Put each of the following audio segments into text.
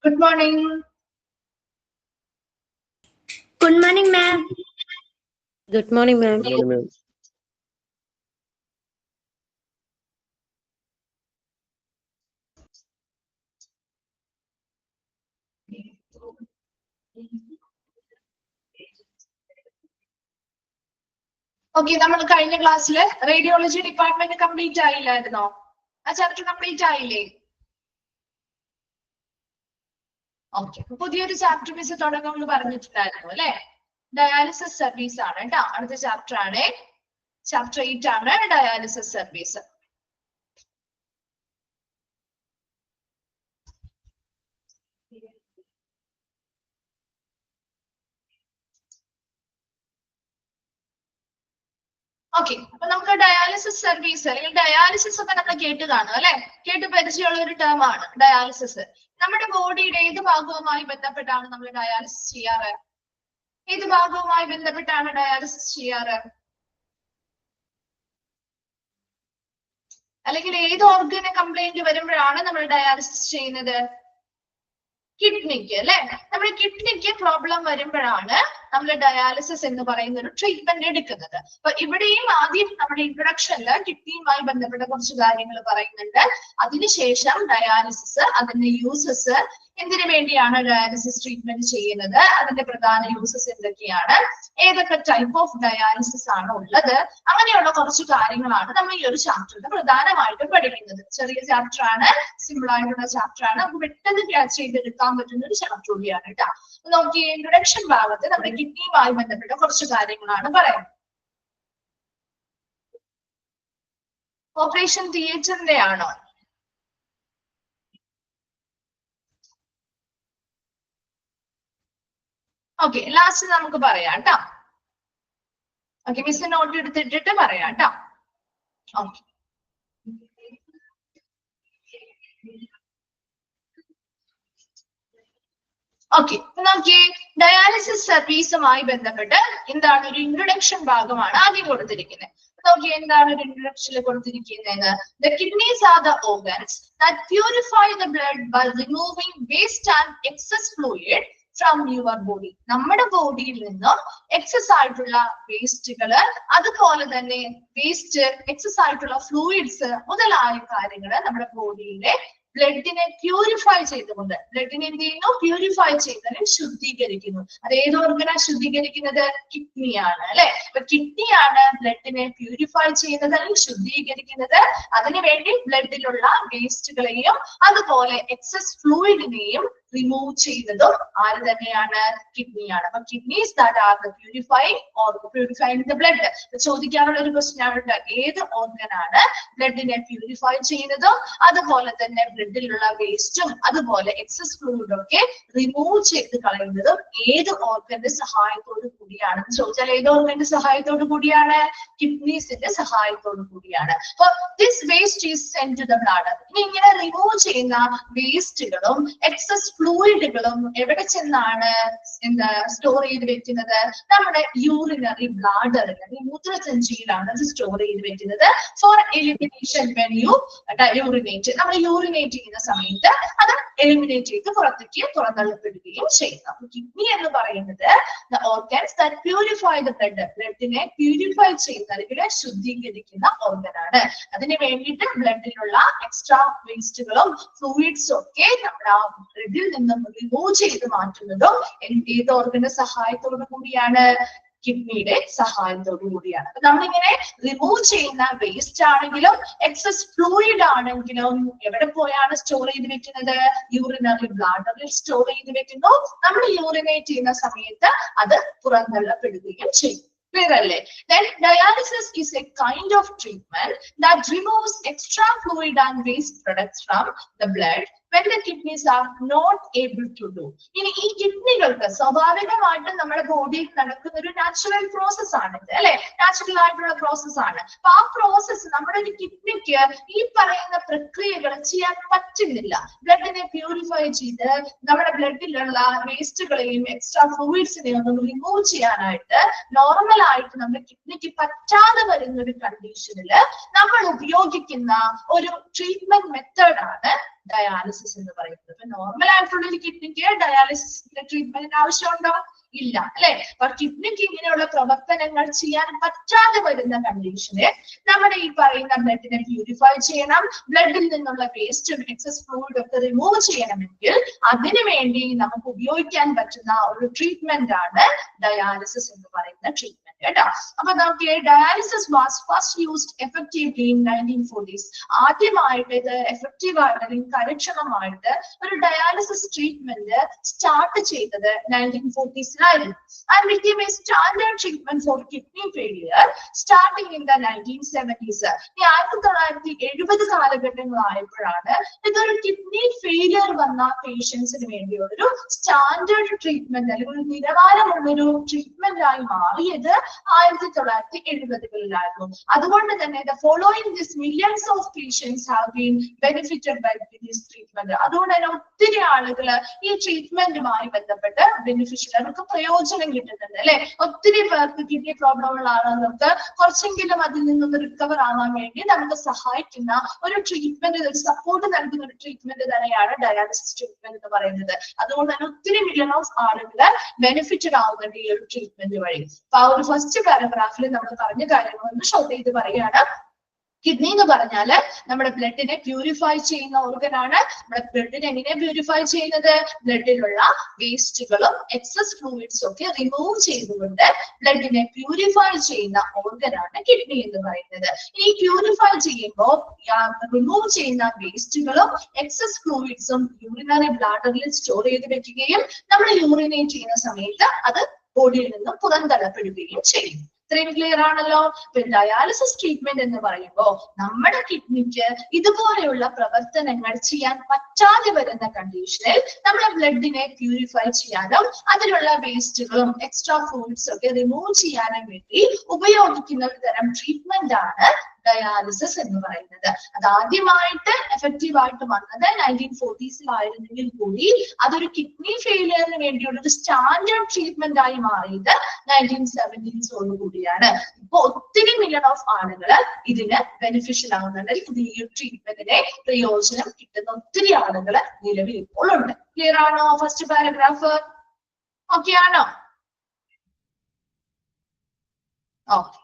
Good morning. Good morning, ma'am. Good morning, ma'am. Good morning, ma'am. Okay, നമ്മൾ കഴിഞ്ഞ ക്ലാസ്സിൽ radiology department complete ആയില്ലായിരുന്നോ? ആ ചാപ്റ്റർ കംപ്ലീറ്റ് ആയില്ലേ? ഓക്കെ, പുതിയൊരു ചാപ്റ്റർ മിസ് തുടങ്ങുമെന്ന് പറഞ്ഞിട്ടുണ്ടായിരുന്നു അല്ലെ? ഡയാലിസിസ് സർവീസ് ആണ് കേട്ടോ. അടുത്ത ചാപ്റ്റർ ആണ്, ചാപ്റ്റർ 8 ആണ് ഡയാലിസിസ് സർവീസ്. ഓക്കെ, അപ്പൊ നമുക്ക് ഡയാലിസിസ് സർവീസ് അല്ലെങ്കിൽ ഡയാലിസിസ് ഒക്കെ നമ്മൾ കേട്ട് കാണും അല്ലെ? കേട്ട് പരിചയമുള്ള ഒരു ടേം ആണ് ഡയാലിസിസ്. നമ്മുടെ ബോഡിയുടെ ഏത് ഭാഗവുമായി ബന്ധപ്പെട്ടാണ് നമ്മൾ ഡയാലിസിസ് ചെയ്യാറ്? ഏത് ഭാഗവുമായി ബന്ധപ്പെട്ടാണ് ഡയാലിസിസ് ചെയ്യാറ്? അല്ലെങ്കിൽ ഏത് ഓർഗന് കംപ്ലൈന്റ് വരുമ്പോഴാണ് നമ്മൾ ഡയാലിസിസ് ചെയ്യുന്നത്? കിഡ്നിക്ക് അല്ലെ? നമ്മുടെ കിഡ്നിക്ക് പ്രോബ്ലം വരുമ്പോഴാണ് നമ്മൾ ഡയാലിസിസ് എന്ന് പറയുന്ന ഒരു ട്രീറ്റ്മെന്റ് എടുക്കുന്നത്. അപ്പൊ ഇവിടെയും ആദ്യം നമ്മുടെ ഇൻട്രൊഡക്ഷനിൽ കിഡ്നിയുമായി ബന്ധപ്പെട്ട കുറച്ച് കാര്യങ്ങൾ പറയുന്നുണ്ട്. അതിനുശേഷം ഡയാലിസിസ്, അതിന്റെ യൂസസ്, എന്തിനു വേണ്ടിയാണ് ഡയാലിസിസ് ട്രീറ്റ്മെന്റ് ചെയ്യുന്നത്, അതിന്റെ പ്രധാന യൂസസ് എന്തൊക്കെയാണ്, ഏതൊക്കെ ടൈപ്പ് ഓഫ് ഡയാലിസിസ് ആണ് ഉള്ളത്, അങ്ങനെയുള്ള കുറച്ച് കാര്യങ്ങളാണ് നമ്മൾ ഈ ഒരു ചാപ്റ്ററിൽ പ്രധാനമായിട്ടും പഠിക്കുന്നത്. ചെറിയ ചാപ്റ്റർ ആണ്, സിമ്പിൾ ആയിട്ടുള്ള ചാപ്റ്റർ ആണ്, നമുക്ക് പെട്ടെന്ന് ക്യാച്ച് ചെയ്തെടുക്കാൻ പറ്റുന്ന ഒരു ചാപ്റ്റർ കൂടിയാണ് കേട്ടോ. നോക്കി, ഇൻട്രൊഡക്ഷൻ ഭാഗത്ത് നമ്മുടെ കിഡ്നിയുമായി ബന്ധപ്പെട്ട കുറച്ച് കാര്യങ്ങളാണ് പറയുന്നത്. ഓപ്പറേഷൻ തിയേറ്ററിന്റെ ആണോ? ഓക്കെ, ലാസ്റ്റ് നമുക്ക് പറയാം കേട്ടോ. ഓക്കെ, മിസ് നോട്ട് എടുത്തിട്ടിട്ട് പറയാം കേട്ടോ. ഓക്കെ, ഓക്കെ, നോക്കിയേ, ഡയാലിസിസ് സർവീസുമായി ബന്ധപ്പെട്ട് എന്താണ് ഒരു ഇൻട്രൊഡക്ഷൻ ഭാഗമാണ് ആദ്യം കൊടുത്തിരിക്കുന്നത്. നോക്കിയേ, എന്താണ് ഒരു ഇൻട്രൊഡക്ഷനിൽ കൊടുത്തിരിക്കുന്നത്? The kidneys are the organs that purify the blood by removing waste and excess fluid from your body. നമ്മുടെ ബോഡിയിൽ നിന്നും എക്സസ് ആയിട്ടുള്ള വേസ്റ്റുകള്, അതുപോലെ തന്നെ വേസ്റ്റ്, എക്സസ് ആയിട്ടുള്ള ഫ്ലൂയിഡ്സ് മുതലായ കാര്യങ്ങള് നമ്മുടെ ബോഡിയിലെ ബ്ലഡിനെ പ്യൂരിഫൈ ചെയ്തുകൊണ്ട്, ബ്ലഡിനെ എന്ത് ചെയ്യുന്നു? പ്യൂരിഫൈ ചെയ്തതിന് ശുദ്ധീകരിക്കുന്നു. അത് ഏത് ഓർഗനാ ശുദ്ധീകരിക്കുന്നത്? കിഡ്നിയാണ് അല്ലെ? അപ്പൊ കിഡ്നിയാണ് ബ്ലഡിനെ പ്യൂരിഫൈ ചെയ്യുന്നത്, അല്ലെങ്കിൽ ശുദ്ധീകരിക്കുന്നത്. അതിനുവേണ്ടി ബ്ലഡിലുള്ള വേസ്റ്റുകളെയും അതുപോലെ എക്സസ് ഫ്ലൂയിഡിനെയും റിമൂവ് ചെയ്യുന്നതും ആര് തന്നെയാണ്? കിഡ്നിയാണ്. അപ്പൊ kidneys that are the purifying the blood. ചോദിക്കാനുള്ള ഒരു ക്വസ്റ്റ്യൻ ആണ്, ഏത് ഓർഗനാണ് ബ്ലഡിനെ പ്യൂരിഫൈ ചെയ്യുന്നതും അതുപോലെ തന്നെ ബ്ലഡിലുള്ള വേസ്റ്റും അതുപോലെ എക്സസ് ഫ്ലൂയിഡും ഒക്കെ റിമൂവ് ചെയ്ത് കളയുന്നതും ഏത് ഓർഗന്റെ സഹായത്തോടു കൂടിയാണെന്ന് ചോദിച്ചാൽ ഏത് ഓർഗന്റെ സഹായത്തോടു കൂടിയാണ്? കിഡ്നീസിന്റെ സഹായത്തോടു കൂടിയാണ്. അപ്പൊ this waste is send to the blood. ഇനി ഇങ്ങനെ റിമൂവ് ചെയ്യുന്ന വേസ്റ്റുകളും എക്സസ് ഫ്ലൂയിഡുകളും എവിടെ ചെന്നാണ് സ്റ്റോർ ചെയ്ത് വെക്കുന്നത്? നമ്മുടെ യൂറിനറി ബ്ലാഡറിൽ, മൂത്രസഞ്ചിയിലാണ് അത് സ്റ്റോർ ചെയ്ത് വെക്കുന്നത്. For elimination when you urinate, നമ്മൾ യൂറിനേറ്റ് ചെയ്യുന്ന സമയത്ത് അത് എലിമിനേറ്റ് ചെയ്ത് പുറത്തേക്ക് പുറന്തള്ളപ്പെടുകയും ചെയ്യുന്നു. അപ്പൊ കിഡ്നി എന്ന് പറയുന്നത് the organs that purify the blood, ബ്ലഡിനെ പ്യൂരിഫൈ ചെയ്യുന്ന അല്ലെങ്കിൽ ശുദ്ധീകരിക്കുന്ന ഓർഗനാണ്. അതിന് വേണ്ടിയിട്ട് ബ്ലഡിലുള്ള എക്സ്ട്രാ വേസ്റ്റുകളും ഫ്ലൂയിഡ്സും ഒക്കെ നമ്മുടെ ആ ബ്ലഡിൽ നിന്നും റിമൂവ് ചെയ്ത് മാറ്റുന്നതും ഏത് ഓർഗന്റെ സഹായത്തോടു കൂടിയാണ്? കിഡ്നിയുടെ സഹായത്തോടു കൂടിയാണ്. അപ്പൊ നമ്മളിങ്ങനെ റിമൂവ് ചെയ്യുന്ന വേസ്റ്റ് ആണെങ്കിലും എക്സസ് ഫ്ലൂയിഡ് ആണെങ്കിലും എവിടെ പോയാണ് സ്റ്റോർ ചെയ്ത് വെക്കുന്നത്? യൂറിനറി ബ്ലാഡറിൽ സ്റ്റോർ ചെയ്ത് വെക്കുന്നു. നമ്മൾ യൂറിനേറ്റ് ചെയ്യുന്ന സമയത്ത് അത് പുറന്തള്ളപ്പെടുകയും ചെയ്യും. Clear അല്ലേ? Then dialysis is a kind of treatment that removes extra fluid and waste products from the blood when the kidneys are not able to do. ഇനി ഈ കിഡ്നികൾക്ക് സ്വാഭാവികമായിട്ടും നമ്മുടെ ബോഡിയിൽ നടക്കുന്ന ഒരു നാച്ചുറൽ പ്രോസസ് ആണ് ഇത് അല്ലെ? നാച്ചുറൽ ആയിട്ടുള്ള പ്രോസസ് ആണ്. അപ്പൊ ആ പ്രോസസ് നമ്മുടെ ഒരു കിഡ്നിക്ക് ഈ പറയുന്ന പ്രക്രിയകൾ ചെയ്യാൻ പറ്റുന്നില്ല. ബ്ലഡിനെ പ്യൂരിഫൈ ചെയ്ത് നമ്മുടെ ബ്ലഡിലുള്ള വേസ്റ്റുകളെയും എക്സ്ട്രാ ഫ്ലൂയിഡ്സിനെയും ഒന്നും റിമൂവ് ചെയ്യാനായിട്ട് നോർമൽ ആയിട്ട് നമ്മുടെ കിഡ്നിക്ക് പറ്റാതെ വരുന്ന ഒരു കണ്ടീഷനിൽ നമ്മൾ ഉപയോഗിക്കുന്ന ഒരു ട്രീറ്റ്മെന്റ് മെത്തേഡ് ആണ് ഡയാലിസിസ് എന്ന് പറയുന്നത്. ഇപ്പൊ നോർമൽ ആയിട്ടുള്ള ഒരു കിഡ്നിക്ക് ഡയാലിസിസിന്റെ ട്രീറ്റ്മെന്റിന് ആവശ്യമുണ്ടോ? ഇല്ല അല്ലെ. അപ്പൊ കിഡ്നിക്ക് ഇങ്ങനെയുള്ള പ്രവർത്തനങ്ങൾ ചെയ്യാൻ പറ്റാതെ വരുന്ന കണ്ടീഷന് നമ്മുടെ ഈ പറയുന്ന ബ്ലഡിനെ പ്യൂരിഫൈ ചെയ്യണം, ബ്ലഡിൽ നിന്നുള്ള വേസ്റ്റും എക്സസ് ഫ്ലൂയിഡ് ഒക്കെ റിമൂവ് ചെയ്യണമെങ്കിൽ അതിനു വേണ്ടി നമുക്ക് ഉപയോഗിക്കാൻ പറ്റുന്ന ഒരു ട്രീറ്റ്മെന്റ് ആണ് ഡയാലിസിസ് എന്ന് പറയുന്ന ട്രീറ്റ്മെന്റ് കേട്ടോ. അപ്പൊ നമുക്ക് dialysis was first used effectively in 1940s. ആദ്യമായിട്ട് ഇത് എഫക്റ്റീവ് ആയിട്ട് അല്ലെങ്കിൽ കാര്യക്ഷമമായിട്ട് ഒരു ഡയാലിസിസ് ട്രീറ്റ്മെന്റ് സ്റ്റാർട്ട് ചെയ്തത് 1940s. And became a standard treatment for kidney failure starting in the 1970s. ഈ 1970 കാലഘട്ടങ്ങളായപ്പോഴാണ് ഇതൊരു കിഡ്നി ഫെയിലിയർ വന്ന പേഷ്യൻസിന് വേണ്ടി ഒരു സ്റ്റാൻഡേർഡ് ട്രീറ്റ്മെന്റ് അല്ലെങ്കിൽ ഒരു നിലവാരമുള്ളൊരു ട്രീറ്റ്മെന്റ് ആയി മാറിയത് 1970-കളിലായിരുന്നു. അതുകൊണ്ട് തന്നെ the following this millions of patients have been benefited by this treatment. അതുകൊണ്ട് തന്നെ ഒത്തിരി ആളുകൾ ഈ ട്രീറ്റ്മെന്റുമായി ബന്ധപ്പെട്ട് ബെനിഫിഷ്യൽ അവർക്ക് പ്രയോജനം കിട്ടുന്നുണ്ട് അല്ലെ. ഒത്തിരി പേർക്ക് കിഡ്നി പ്രോബ്ലം ഉള്ള ആളുകൾക്ക് കുറച്ചെങ്കിലും അതിൽ നിന്നൊന്ന് റിക്കവർ ആവാൻ വേണ്ടി നമുക്ക് സഹായിക്കുന്ന ഒരു ട്രീറ്റ്മെന്റ്, ഒരു സപ്പോർട്ട് നൽകുന്ന ഒരു ട്രീറ്റ്മെന്റ് തന്നെയാണ് ഡയാലിസിസ് ട്രീറ്റ്മെന്റ് എന്ന് പറയുന്നത്. അതുകൊണ്ട് തന്നെ ഒത്തിരി മില്യൺ ഓഫ് ആളുകൾ ബെനിഫിറ്റഡ് ആവുന്നുണ്ട് ഈ ഒരു ട്രീറ്റ്മെന്റ് വഴി. അപ്പൊ ആ ഒരു ഫസ്റ്റ് പാരഗ്രാഫിൽ നമ്മൾ പറഞ്ഞ കാര്യങ്ങളൊന്ന് ഷോർട്ട് ചെയ്ത് പറയുകയാണ്. കിഡ്നി എന്ന് പറഞ്ഞാല് നമ്മുടെ ബ്ലഡിനെ പ്യൂരിഫൈ ചെയ്യുന്ന ഓർഗൻ ആണ്. നമ്മുടെ ബ്ലഡിനെ എങ്ങനെ പ്യൂരിഫൈ ചെയ്യുന്നത്? ബ്ലഡിലുള്ള വേസ്റ്റുകളും എക്സസ് ഫ്ലൂയിഡ്സും ഒക്കെ റിമൂവ് ചെയ്തുകൊണ്ട് ബ്ലഡിനെ പ്യൂരിഫൈ ചെയ്യുന്ന ഓർഗൻ ആണ് കിഡ്നി എന്ന് പറയുന്നത്. ഈ പ്യൂരിഫൈ ചെയ്യുമ്പോൾ റിമൂവ് ചെയ്യുന്ന വേസ്റ്റുകളും എക്സസ് ഫ്ലൂയിഡ്സും യൂറിനറി ബ്ലാഡറിൽ സ്റ്റോർ ചെയ്ത് വെക്കുകയും നമ്മൾ യൂറിനേറ്റ് ചെയ്യുന്ന സമയത്ത് അത് ബോഡിയിൽ നിന്നും പുറന്തള്ളപ്പെടുകയും ചെയ്യും. ഇത്രയും ക്ലിയർ ആണല്ലോ. ഡയാലിസിസ് ട്രീറ്റ്മെന്റ് എന്ന് പറയുമ്പോൾ നമ്മുടെ കിഡ്നിക്ക് ഇതുപോലെയുള്ള പ്രവർത്തനങ്ങൾ ചെയ്യാൻ പറ്റാതെ വരുന്ന കണ്ടീഷനിൽ നമ്മുടെ ബ്ലഡിനെ പ്യൂരിഫൈ ചെയ്യാനും അതിലുള്ള വേസ്റ്റുകളും എക്സ്ട്രാ ഫ്ലൂയിഡ്സും ഒക്കെ റിമൂവ് ചെയ്യാനും വേണ്ടി ഉപയോഗിക്കുന്ന ഒരു തരം ട്രീറ്റ്മെന്റ് ആണ് ഡയാലിസിസ് എന്ന് പറയുന്നത്. അത് ആദ്യമായിട്ട് എഫക്റ്റീവ് ആയിട്ട് വന്നത് 1940s കൂടി അതൊരു കിഡ്നി ഫെയിലിയറിന് വേണ്ടിയുള്ള ഒരു സ്റ്റാൻഡേർഡ് ട്രീറ്റ്മെന്റ് ആയി മാറിയത് 1970s കൂടിയാണ്. ഇപ്പൊ ഒത്തിരി മില്യൺ ഓഫ് ആളുകൾ ഇതിന് ബെനിഫിഷ്യൽ ആവുന്നുണ്ട്. ഇത് ഈ ട്രീറ്റ്മെന്റിനെ പ്രയോജനം കിട്ടുന്ന ഒത്തിരി ആളുകൾ നിലവിൽ ഇപ്പോൾ ഉണ്ട്. ക്ലിയർ ആണോ? ഫസ്റ്റ് പാരഗ്രാഫ് ഓക്കെ ആണോ? ഓക്കെ.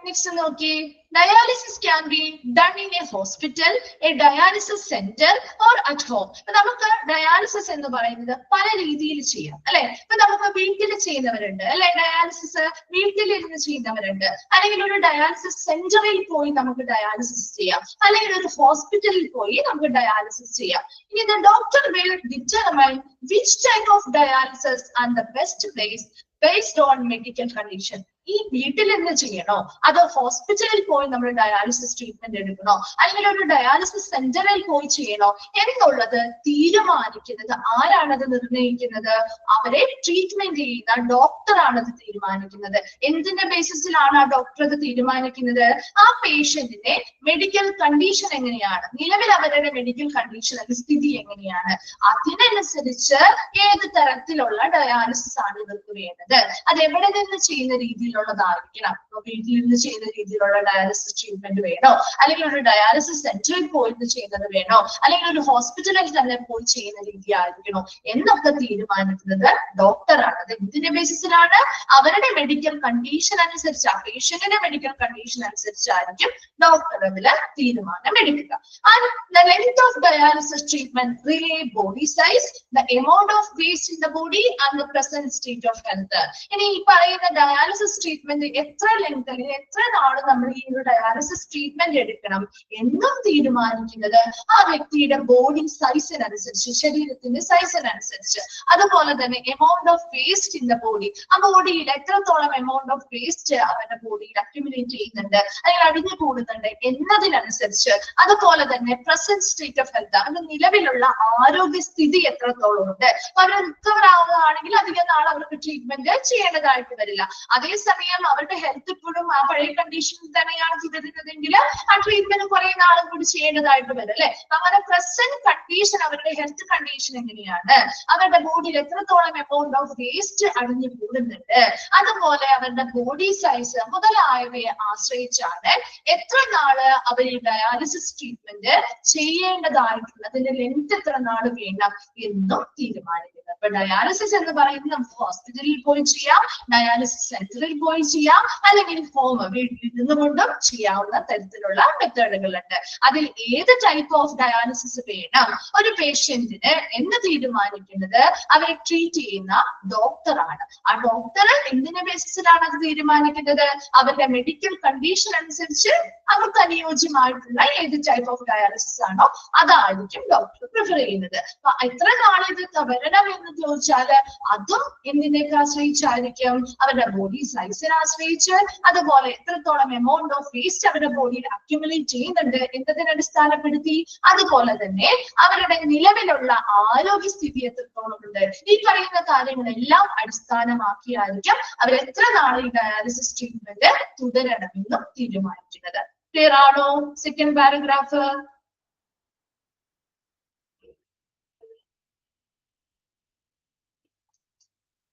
Next നോക്കി, dialysis can be done in a hospital, a dialysis center or at home. ഇപ്പൊ നമുക്ക് ഡയാലിസിസ് എന്ന് പറയുന്നത് പല രീതിയിൽ ചെയ്യാം അല്ലെ. ഇപ്പൊ നമുക്ക് വീട്ടിൽ ചെയ്യുന്നവരുണ്ട് അല്ലെ, ഡയാലിസിസ് വീട്ടിലിരുന്ന് ചെയ്യുന്നവരുണ്ട്, അല്ലെങ്കിൽ ഒരു ഡയാലിസിസ് സെന്ററിൽ പോയി നമുക്ക് ഡയാലിസിസ് ചെയ്യാം, അല്ലെങ്കിൽ ഒരു ഹോസ്പിറ്റലിൽ പോയി നമുക്ക് ഡയാലിസിസ് ചെയ്യാം. ഇനി the doctor will determine which type of dialysis and the best place based on medical condition. ഈ വീട്ടിൽ നിന്ന് ചെയ്യണോ അതോ ഹോസ്പിറ്റലിൽ പോയി നമ്മൾ ഡയാലിസിസ് ട്രീറ്റ്മെന്റ് എടുക്കണോ അല്ലെങ്കിൽ ഒരു ഡയാലിസിസ് സെന്ററിൽ പോയി ചെയ്യണോ എന്നുള്ളത് തീരുമാനിക്കുന്നത് ആരാണത് നിർണ്ണയിക്കുന്നത്? അവരെ ട്രീറ്റ്മെന്റ് ചെയ്യുന്ന ഡോക്ടറാണ് അത് തീരുമാനിക്കുന്നത്. എന്തിന്റെ ബേസിസിലാണ് ആ ഡോക്ടർ അത് തീരുമാനിക്കുന്നത്? ആ പേഷ്യന്റിന്റെ മെഡിക്കൽ കണ്ടീഷൻ എങ്ങനെയാണ്, നിലവിൽ അവരുടെ മെഡിക്കൽ കണ്ടീഷൻ സ്ഥിതി എങ്ങനെയാണ്, അതിനനുസരിച്ച് ഏത് തരത്തിലുള്ള ഡയാലിസിസ് ആണ് ഇവർക്ക് വേണ്ടത്, അത് എവിടെ നിന്ന് ചെയ്യുന്ന രീതിയിൽ ായിരിക്കണം. വീട്ടിൽ നിന്ന് ചെയ്യുന്ന രീതിയിലുള്ള ഡയാലിസിസ് ട്രീറ്റ്മെന്റ് വേണോ, അല്ലെങ്കിൽ ഒരു ഡയാലിസിസ് സെന്ററിൽ പോയിട്ട് ചെയ്യുന്നത് വേണോ, അല്ലെങ്കിൽ ഒരു ഹോസ്പിറ്റലിൽ തന്നെ പോയി ചെയ്യുന്ന രീതി ആയിരിക്കണോ എന്നൊക്കെ തീരുമാനിക്കുന്നത് ഡോക്ടറാണ്. അത് എന്തിന്റെ ബേസിസിലാണ്? അവരുടെ മെഡിക്കൽ കണ്ടീഷൻ അനുസരിച്ച്, ആ പേഷ്യന്റിന്റെ മെഡിക്കൽ കണ്ടീഷൻ അനുസരിച്ചായിരിക്കും ഡോക്ടർ അതിൽ തീരുമാനം എടുക്കുക. And the length of dialysis treatment relay body size, the amount of waste in the body and the present state of health. ഇനി ഈ പറയുന്ന ഡയാലിസിസ് ട്രീറ്റ്മെന്റ് എത്ര ലെങ്ത് അല്ലെങ്കിൽ എത്ര നാള് നമ്മൾ ഈ ഒരു ഡയാലിസിസ് ട്രീറ്റ്മെന്റ് എടുക്കണം എന്നും തീരുമാനിക്കുന്നത് ആ വ്യക്തിയുടെ ബോഡി സൈസിനനുസരിച്ച്, ശരീരത്തിന്റെ സൈസിനനുസരിച്ച്, അതുപോലെ തന്നെ amount of waste in the body, ആ ബോഡിയിൽ എത്രത്തോളം എമൗണ്ട് ഓഫ് വേസ്റ്റ് അവരുടെ ബോഡിയിൽ അക്യുമുലേറ്റ് ചെയ്യുന്നുണ്ട് അല്ലെങ്കിൽ അടിഞ്ഞു കൂടുന്നുണ്ട് എന്നതിനനുസരിച്ച്, അതുപോലെ തന്നെ പ്രസന്റ് സ്റ്റേറ്റ് ഓഫ് ഹെൽത്ത്, അവരുടെ നിലവിലുള്ള ആരോഗ്യസ്ഥിതി എത്രത്തോളം ഉണ്ട്. അവർ റിക്കവർ ആവുകയാണെങ്കിൽ അധികം നാൾ അവർക്ക് ട്രീറ്റ്മെന്റ് ചെയ്യേണ്ടതായിട്ട് വരില്ല. അതേസമയം അതേസമയം അവരുടെ ഹെൽത്ത് ഇപ്പോഴും ആ പഴയ കണ്ടീഷനിൽ തന്നെയാണ് തുടരുന്നതെങ്കിൽ ആ ട്രീറ്റ്മെന്റ് കുറെ നാളും കൂടി ചെയ്യേണ്ടതായിട്ട് വരും അല്ലെ. അങ്ങനെ പ്രസന്റ് കണ്ടീഷൻ, അവരുടെ ഹെൽത്ത് കണ്ടീഷൻ എങ്ങനെയാണ്, അവരുടെ ബോഡിയിൽ എത്രത്തോളം എമൗണ്ട് ഓഫ് വേസ്റ്റ് അടിഞ്ഞു കൂടുന്നുണ്ട്, അതുപോലെ അവരുടെ ബോഡി സൈസ് മുതലായവയെ ആശ്രയിച്ചാണ് എത്ര നാള് അവർ ഈ ഡയാലിസിസ് ട്രീറ്റ്മെന്റ് ചെയ്യേണ്ടതായിട്ടുള്ളതിന്റെ ലെങ്ത് എത്ര നാള് വേണം എന്നും തീരുമാനിക്കുന്നത്. അപ്പൊ ഡയാലിസിസ് എന്ന് പറയുന്നത് നമുക്ക് ഹോസ്പിറ്റലിൽ പോയി ചെയ്യാം, ഡയാലിസിസ് സെന്ററിൽ പോയി ചെയ്യാം, അല്ലെങ്കിൽ ഹോം വീട്ടിൽ നിന്നുകൊണ്ടും ചെയ്യാവുന്ന തരത്തിലുള്ള മെത്തേഡുകളുണ്ട്. അതിൽ ഏത് ടൈപ്പ് ഓഫ് ഡയാലിസിസ് വേണം ഒരു പേഷ്യന്റിന് എന്ന് തീരുമാനിക്കുന്നത് അവരെ ട്രീറ്റ് ചെയ്യുന്ന ഡോക്ടറാണ്. ആ ഡോക്ടർ എന്തിന്റെ ബേസിസിലാണ് അത് തീരുമാനിക്കുന്നത്? അവരുടെ മെഡിക്കൽ കണ്ടീഷൻ അനുസരിച്ച് അവർക്ക് അനുയോജ്യമായിട്ടുള്ള ഏത് ടൈപ്പ് ഓഫ് ഡയാലിസിസ് ആണോ അതായിരിക്കും ഡോക്ടർ പ്രിഫർ ചെയ്യുന്നത്. അപ്പൊ എത്ര നാളെ ഇത് വരണം എന്ന് ചോദിച്ചാൽ അതും എന്തിനേക്ക് ആശ്രയിച്ചായിരിക്കും? അവരുടെ ബോഡി സൈസിനെ ആശ്രയിച്ച്, അതുപോലെ എത്രത്തോളം എമൗണ്ട് ഓഫ് വേസ്റ്റ് അവരുടെ ബോഡിയിൽ അക്യുമുലേറ്റ് ചെയ്യുന്നുണ്ട് എന്നതിനെ അടിസ്ഥാനപ്പെടുത്തി, അതുപോലെ തന്നെ അവരുടെ നിലവിലുള്ള ആരോഗ്യസ്ഥിതി എത്രത്തോളം ഉണ്ട്, ഈ പറയുന്ന കാര്യങ്ങളെല്ലാം അടിസ്ഥാനമാക്കിയായിരിക്കും അവർ എത്ര നാളെ ഈ ഡയാലിസിസ് ട്രീറ്റ്മെന്റ് തുടരണമെന്നും തീരുമാനിക്കുന്നത്. ക്ലിയർ ആണോ സെക്കൻഡ് പാരഗ്രാഫ്?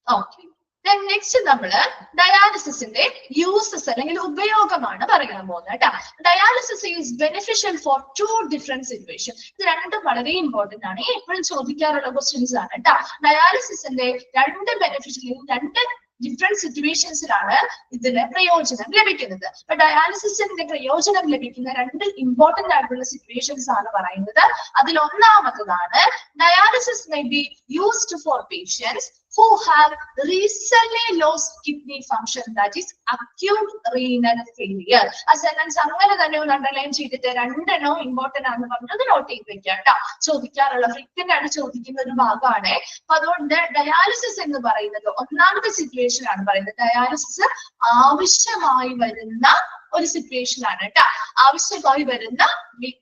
ഓക്കെ. നെക്സ്റ്റ് നമ്മള് ഡയാലിസിസിന്റെ യൂസസ് അല്ലെങ്കിൽ ഉപയോഗമാണ് പറയാൻ പോകുന്നത് കേട്ടോ. Dialysis is beneficial four 2 different situation. ഇത് രണ്ടും വളരെ ഇമ്പോർട്ടന്റ് ആണ്, എപ്പോഴും ചോദിക്കാറുള്ള ക്വസ്റ്റ്യൻസ് ആണ് കേട്ടോ. ഡയാലിസിസിന്റെ രണ്ട് ബെനിഫിഷ്യൽ, രണ്ട് ഡിഫറെന്റ് സിറ്റുവേഷൻസിലാണ് ഇതിന് പ്രയോജനം ലഭിക്കുന്നത്. അപ്പൊ ഡയാലിസിസിന്റെ പ്രയോജനം ലഭിക്കുന്ന രണ്ട് ഇമ്പോർട്ടന്റ് ആയിട്ടുള്ള സിറ്റുവേഷൻസ് ആണ് പറയുന്നത്. അതിൽ ഒന്നാമത്തതാണ് dialysis may be used for patients who have recently lost kidney function, that is acute renal failure. ആ സെന്റൻസ് അങ്ങനെ തന്നെ ഒന്ന് അണ്ടർലൈൻ ചെയ്തിട്ട് രണ്ടെണ്ണവും ഇമ്പോർട്ടന്റ് ആണെന്ന് പറഞ്ഞത് നോട്ട് ചെയ്ത് വെക്കാം കേട്ടോ. ചോദിക്കാറുള്ള ഫ്രീക്വന്റ് ആയിട്ട് ചോദിക്കുന്ന ഒരു ഭാഗമാണ്. അപ്പൊ അതുകൊണ്ട് ഡയാലിസിസ് എന്ന് പറയുന്നത് ഒന്നാമത്തെ സിറ്റുവേഷൻ ആണ് പറയുന്നത്. ഡയാലിസിസ് ആവശ്യമായി വരുന്ന ഒരു സിറ്റുവേഷൻ ആണ് കേട്ടോ. ആവശ്യമായി വരുന്ന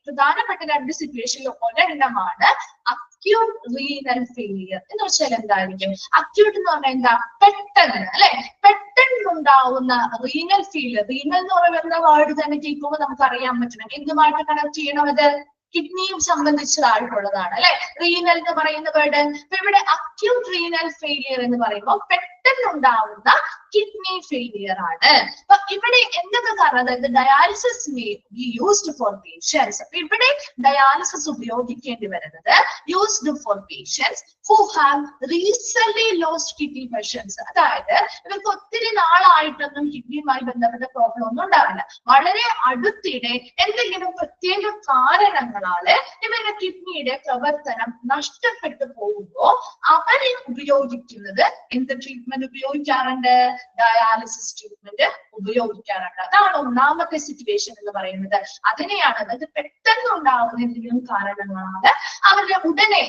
പ്രധാനപ്പെട്ട രണ്ട് സിറ്റുവേഷനിൽ ഒരെണ്ണമാണ് അക്യൂട്ട് റീനൽ ഫെയിലിയർ. എന്ന് വെച്ചാൽ എന്തായിരിക്കും അക്യൂട്ട് എന്ന് പറഞ്ഞാൽ? എന്താ? പെട്ടെന്ന് അല്ലെ, പെട്ടെന്നുണ്ടാവുന്ന റീനൽ ഫെയിലിയർ. റീനൽ എന്ന് പറയുന്ന വേർഡ് തന്നെ കേൾക്കുമ്പോൾ നമുക്ക് അറിയാൻ പറ്റണം എന്തുമായിട്ട് കണക്ട് ചെയ്യണം. അത് കിഡ്നിയും സംബന്ധിച്ചതായിട്ടുള്ളതാണ് അല്ലെ, റീനൽ എന്ന് പറയുന്ന വേർഡ്. അപ്പൊ ഇവിടെ അക്യൂട്ട് റീനൽ ഫെയിലിയർ എന്ന് പറയുമ്പോൾ പെട്ടെന്നുണ്ടാവുന്ന കിഡ്നി ഫെയിലിയർ ആണ്. അപ്പൊ ഇവിടെ എന്തൊക്കെ കാരണം? അതായത് dialysis may be used for patients. അപ്പൊ ഇവിടെ ഡയാലിസിസ് ഉപയോഗിക്കേണ്ടി വരുന്നത് used for patients who have recently lost kidney functions. അതായത് ഇവർക്ക് ഒത്തിരി നാളായിട്ടൊന്നും കിഡ്നിയുമായി ബന്ധപ്പെട്ട പ്രോബ്ലം ഒന്നും ഉണ്ടാവില്ല, വളരെ അടുത്തിടെ എന്തെങ്കിലും പ്രത്യേക കാരണങ്ങളാല് ഇവരുടെ കിഡ്നിയുടെ പ്രവർത്തനം നഷ്ടപ്പെട്ടു പോകുമ്പോൾ അവരെ ഉപയോഗിക്കുന്നത് എന്ത് ട്രീറ്റ്മെന്റ് ഉപയോഗിക്കാറുണ്ട്? ഡയാലിസിസ് ട്രീറ്റ്മെന്റ് ഉപയോഗിക്കാറുണ്ട്. അതാണ് ഒന്നാമത്തെ സിറ്റുവേഷൻ എന്ന് പറയുന്നത്. അതിനെയാണ്, അതായത് പെട്ടെന്ന് ഉണ്ടാവുന്ന എന്തെങ്കിലും കാരണങ്ങളാണ് അവരുടെ ഉടനെ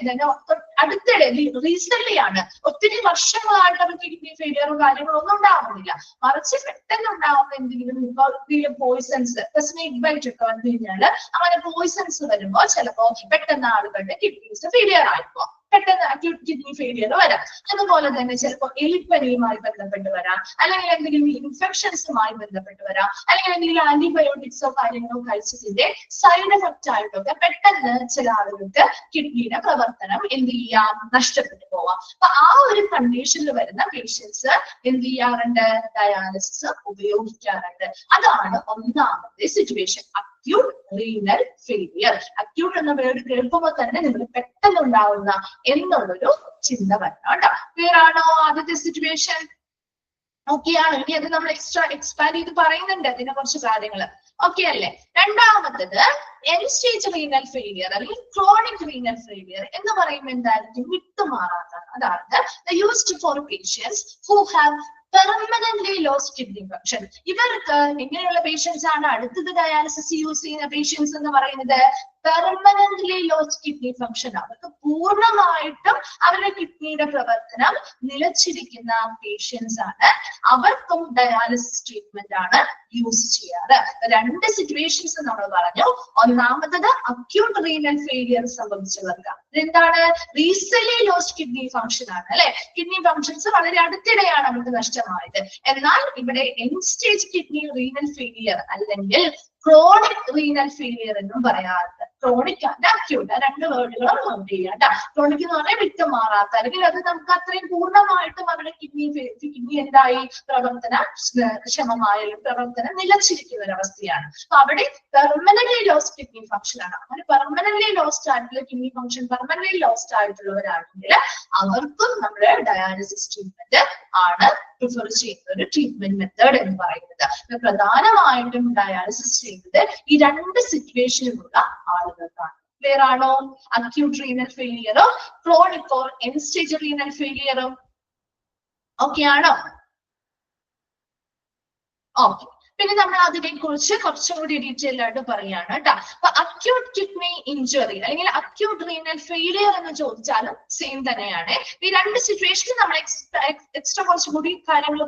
അടുത്തിടെ റീസെന്റ് ആണ്, ഒത്തിരി വർഷങ്ങളായിട്ട് അവർക്ക് കിഡ്നി ഫെയിലിയറും കാര്യങ്ങളും ഒന്നും ഉണ്ടാവുന്നില്ല, മറിച്ച് പെട്ടെന്ന് ഉണ്ടാവുന്ന എന്തെങ്കിലും പോയിസൺസ്, സ്നേക് ബൈറ്റ് ഒക്കെ വന്നു കഴിഞ്ഞാൽ അങ്ങനെ പോയിസൺസ് വരുമ്പോൾ ചിലപ്പോ പെട്ടെന്ന് ആളുകളുടെ കിഡ്നീസ് ഫെയിലിയർ ആയിപ്പോ പെട്ടെന്ന് അക്യൂട്ട് കിഡ്നി ഫെയിലിയർ വരാം. അതുപോലെ തന്നെ ചിലപ്പോൾ എലിപ്പനിയുമായി ബന്ധപ്പെട്ട് വരാം, അല്ലെങ്കിൽ എന്തെങ്കിലും ഇൻഫെക്ഷൻസുമായി ബന്ധപ്പെട്ട് വരാം, അല്ലെങ്കിൽ എന്തെങ്കിലും ആന്റിബയോട്ടിക്സോ കാര്യങ്ങളോ കഴിച്ചതിന്റെ സൈഡ് എഫക്റ്റ് ആയിട്ടൊക്കെ പെട്ടെന്ന് ചില ആളുകൾക്ക് കിഡ്നിയുടെ പ്രവർത്തനം എന്ത് ചെയ്യാം? നഷ്ടപ്പെട്ടു പോവാം. അപ്പൊ ആ ഒരു കണ്ടീഷനിൽ വരുന്ന പേഷ്യൻസ് എന്ത് ചെയ്യാറുണ്ട്? ഡയാലിസിസ് ഉപയോഗിക്കാറുണ്ട്. അതാണ് ഒന്നാമത്തെ situation, acute renal failure. Acute എന്ന വേർഡ് കേൾക്കുമ്പോൾ തന്നെ നിങ്ങൾ പെട്ടെന്ന് ഉണ്ടാവുന്ന എന്നുള്ളൊരു ചിന്ത വരണം കേട്ടോ. ക്ലിയർ ആണോ ആദ്യത്തെ സിറ്റുവേഷൻ? ഓക്കെ ആണ്. ഇനി അത് നമ്മൾ എക്സ്പാൻഡ് ചെയ്ത് പറയുന്നുണ്ട് അതിനെ കുറച്ച് കാര്യങ്ങൾ. ഓക്കെ അല്ലേ? രണ്ടാമത്തത് എൻഡ് സ്റ്റേജ് റീനൽ ഫെയിലിയർ അല്ലെങ്കിൽ ക്രോണിക് റീനൽ ഫെയിലിയർ എന്ന് പറയുമ്പോൾ എന്തായിരിക്കും? വിട്ടുമാറാത്തതാണ്. അതായത് used for patients who have permanently lost kidney function. ഇവർക്ക് എങ്ങനെയുള്ള പേഷ്യൻസ് ആണ് അടുത്തത് ഡയാലിസിസ് യൂസ് ചെയ്യുന്ന പേഷ്യൻസ് എന്ന് പറയുന്നത്? പെർമനന്റ്ലി ലോസ്റ്റ് കിഡ്നി ഫംഗ്ഷൻ, അവർക്ക് പൂർണ്ണമായിട്ടും അവരുടെ കിഡ്നിയുടെ പ്രവർത്തനം നിലച്ചിരിക്കുന്ന പേഷ്യൻസ് ആണ്. അവർക്കും ഡയാലിസിസ് ട്രീറ്റ്മെന്റ് ആണ് യൂസ് ചെയ്യാറ്. രണ്ട് സിറ്റുവേഷൻസ് നമ്മൾ പറഞ്ഞു. ഒന്നാമത്തത് അക്യൂട്ട് റീനൽ ഫെയിലിയർ സംഭവിച്ചവർക്ക്. ഇതെന്താണ്? റീസെന്റ് ലോസ്റ്റ് കിഡ്നി ഫംഗ്ഷൻ ആണ് അല്ലെ. കിഡ്നി ഫംഗ്ഷൻസ് വളരെ അടുത്തിടെയാണ് അവർക്ക് നഷ്ടമായത്. എന്നാൽ ഇവിടെ end stage kidney renal failure അല്ലെങ്കിൽ ക്രോണിക് റീനൽ ഫെയിലിയർ എന്നും പറയാറുണ്ട്. ക്രോണിക് ആൻഡ് അക്യൂട്ട്, രണ്ട് വേർഡുകളും നോട്ട് ചെയ്യാം കേട്ടോ. ക്രോണിക് എന്ന് പറഞ്ഞാൽ വിട്ടുമാറാത്ത, അല്ലെങ്കിൽ അത് നമുക്ക് അത്രയും പൂർണ്ണമായിട്ടും അവരുടെ കിഡ്നി എന്തായി പ്രവർത്തനക്ഷമമായ പ്രവർത്തനം നിലച്ചിരിക്കുന്ന ഒരു അവസ്ഥയാണ്. അപ്പൊ അവിടെ പെർമനന്റ്ലി ലോസ്റ്റ് കിഡ്നി ഫംഗ്ഷൻ ആണ്. അങ്ങനെ പെർമനന്റ്ലി ലോസ്റ്റ് ആയിട്ടുള്ള കിഡ്നി ഫംഗ്ഷൻ പെർമനന്റ്ലി ലോസ്റ്റ് ആയിട്ടുള്ളവരാണെങ്കിൽ അവർക്കും നമ്മുടെ ഡയാലിസിസ് ട്രീറ്റ്മെന്റ് ആണ് പ്രിഫർ ചെയ്യുന്ന ഒരു ട്രീറ്റ്മെന്റ് മെത്തേഡ് എന്ന് പറയുന്നത്. പ്രധാനമായിട്ടും ഡയാലിസിസ് ചെയ്യുന്നത് ഈ രണ്ട് സിറ്റുവേഷനിലുള്ള ആളുകൾക്കാണ്. ക്ലിയർ ആണോ? അക്യൂട്ട് റീനൽ ഫെയിലിയറോ chronic or end stage renal ഫെയിലിയറോ ഓക്കെ ആണോ? ഓക്കെ. പിന്നെ നമ്മൾ അതിനെ കുറിച്ച് കുറച്ചും കൂടി ഡീറ്റെയിൽ ആയിട്ട് പറയാണ് കേട്ടോ. അപ്പൊ അക്യൂട്ട് കിഡ്നി ഇഞ്ചുറി അല്ലെങ്കിൽ അക്യൂട്ട് റീനൽ ഫെയിലിയർ എന്ന് ചോദിച്ചാലും സെയിം തന്നെയാണ്. ഈ രണ്ട് സിറ്റുവേഷനിൽ നമ്മൾ എക്സ്ട്രാ കുറച്ചും കൂടി കാര്യങ്ങൾ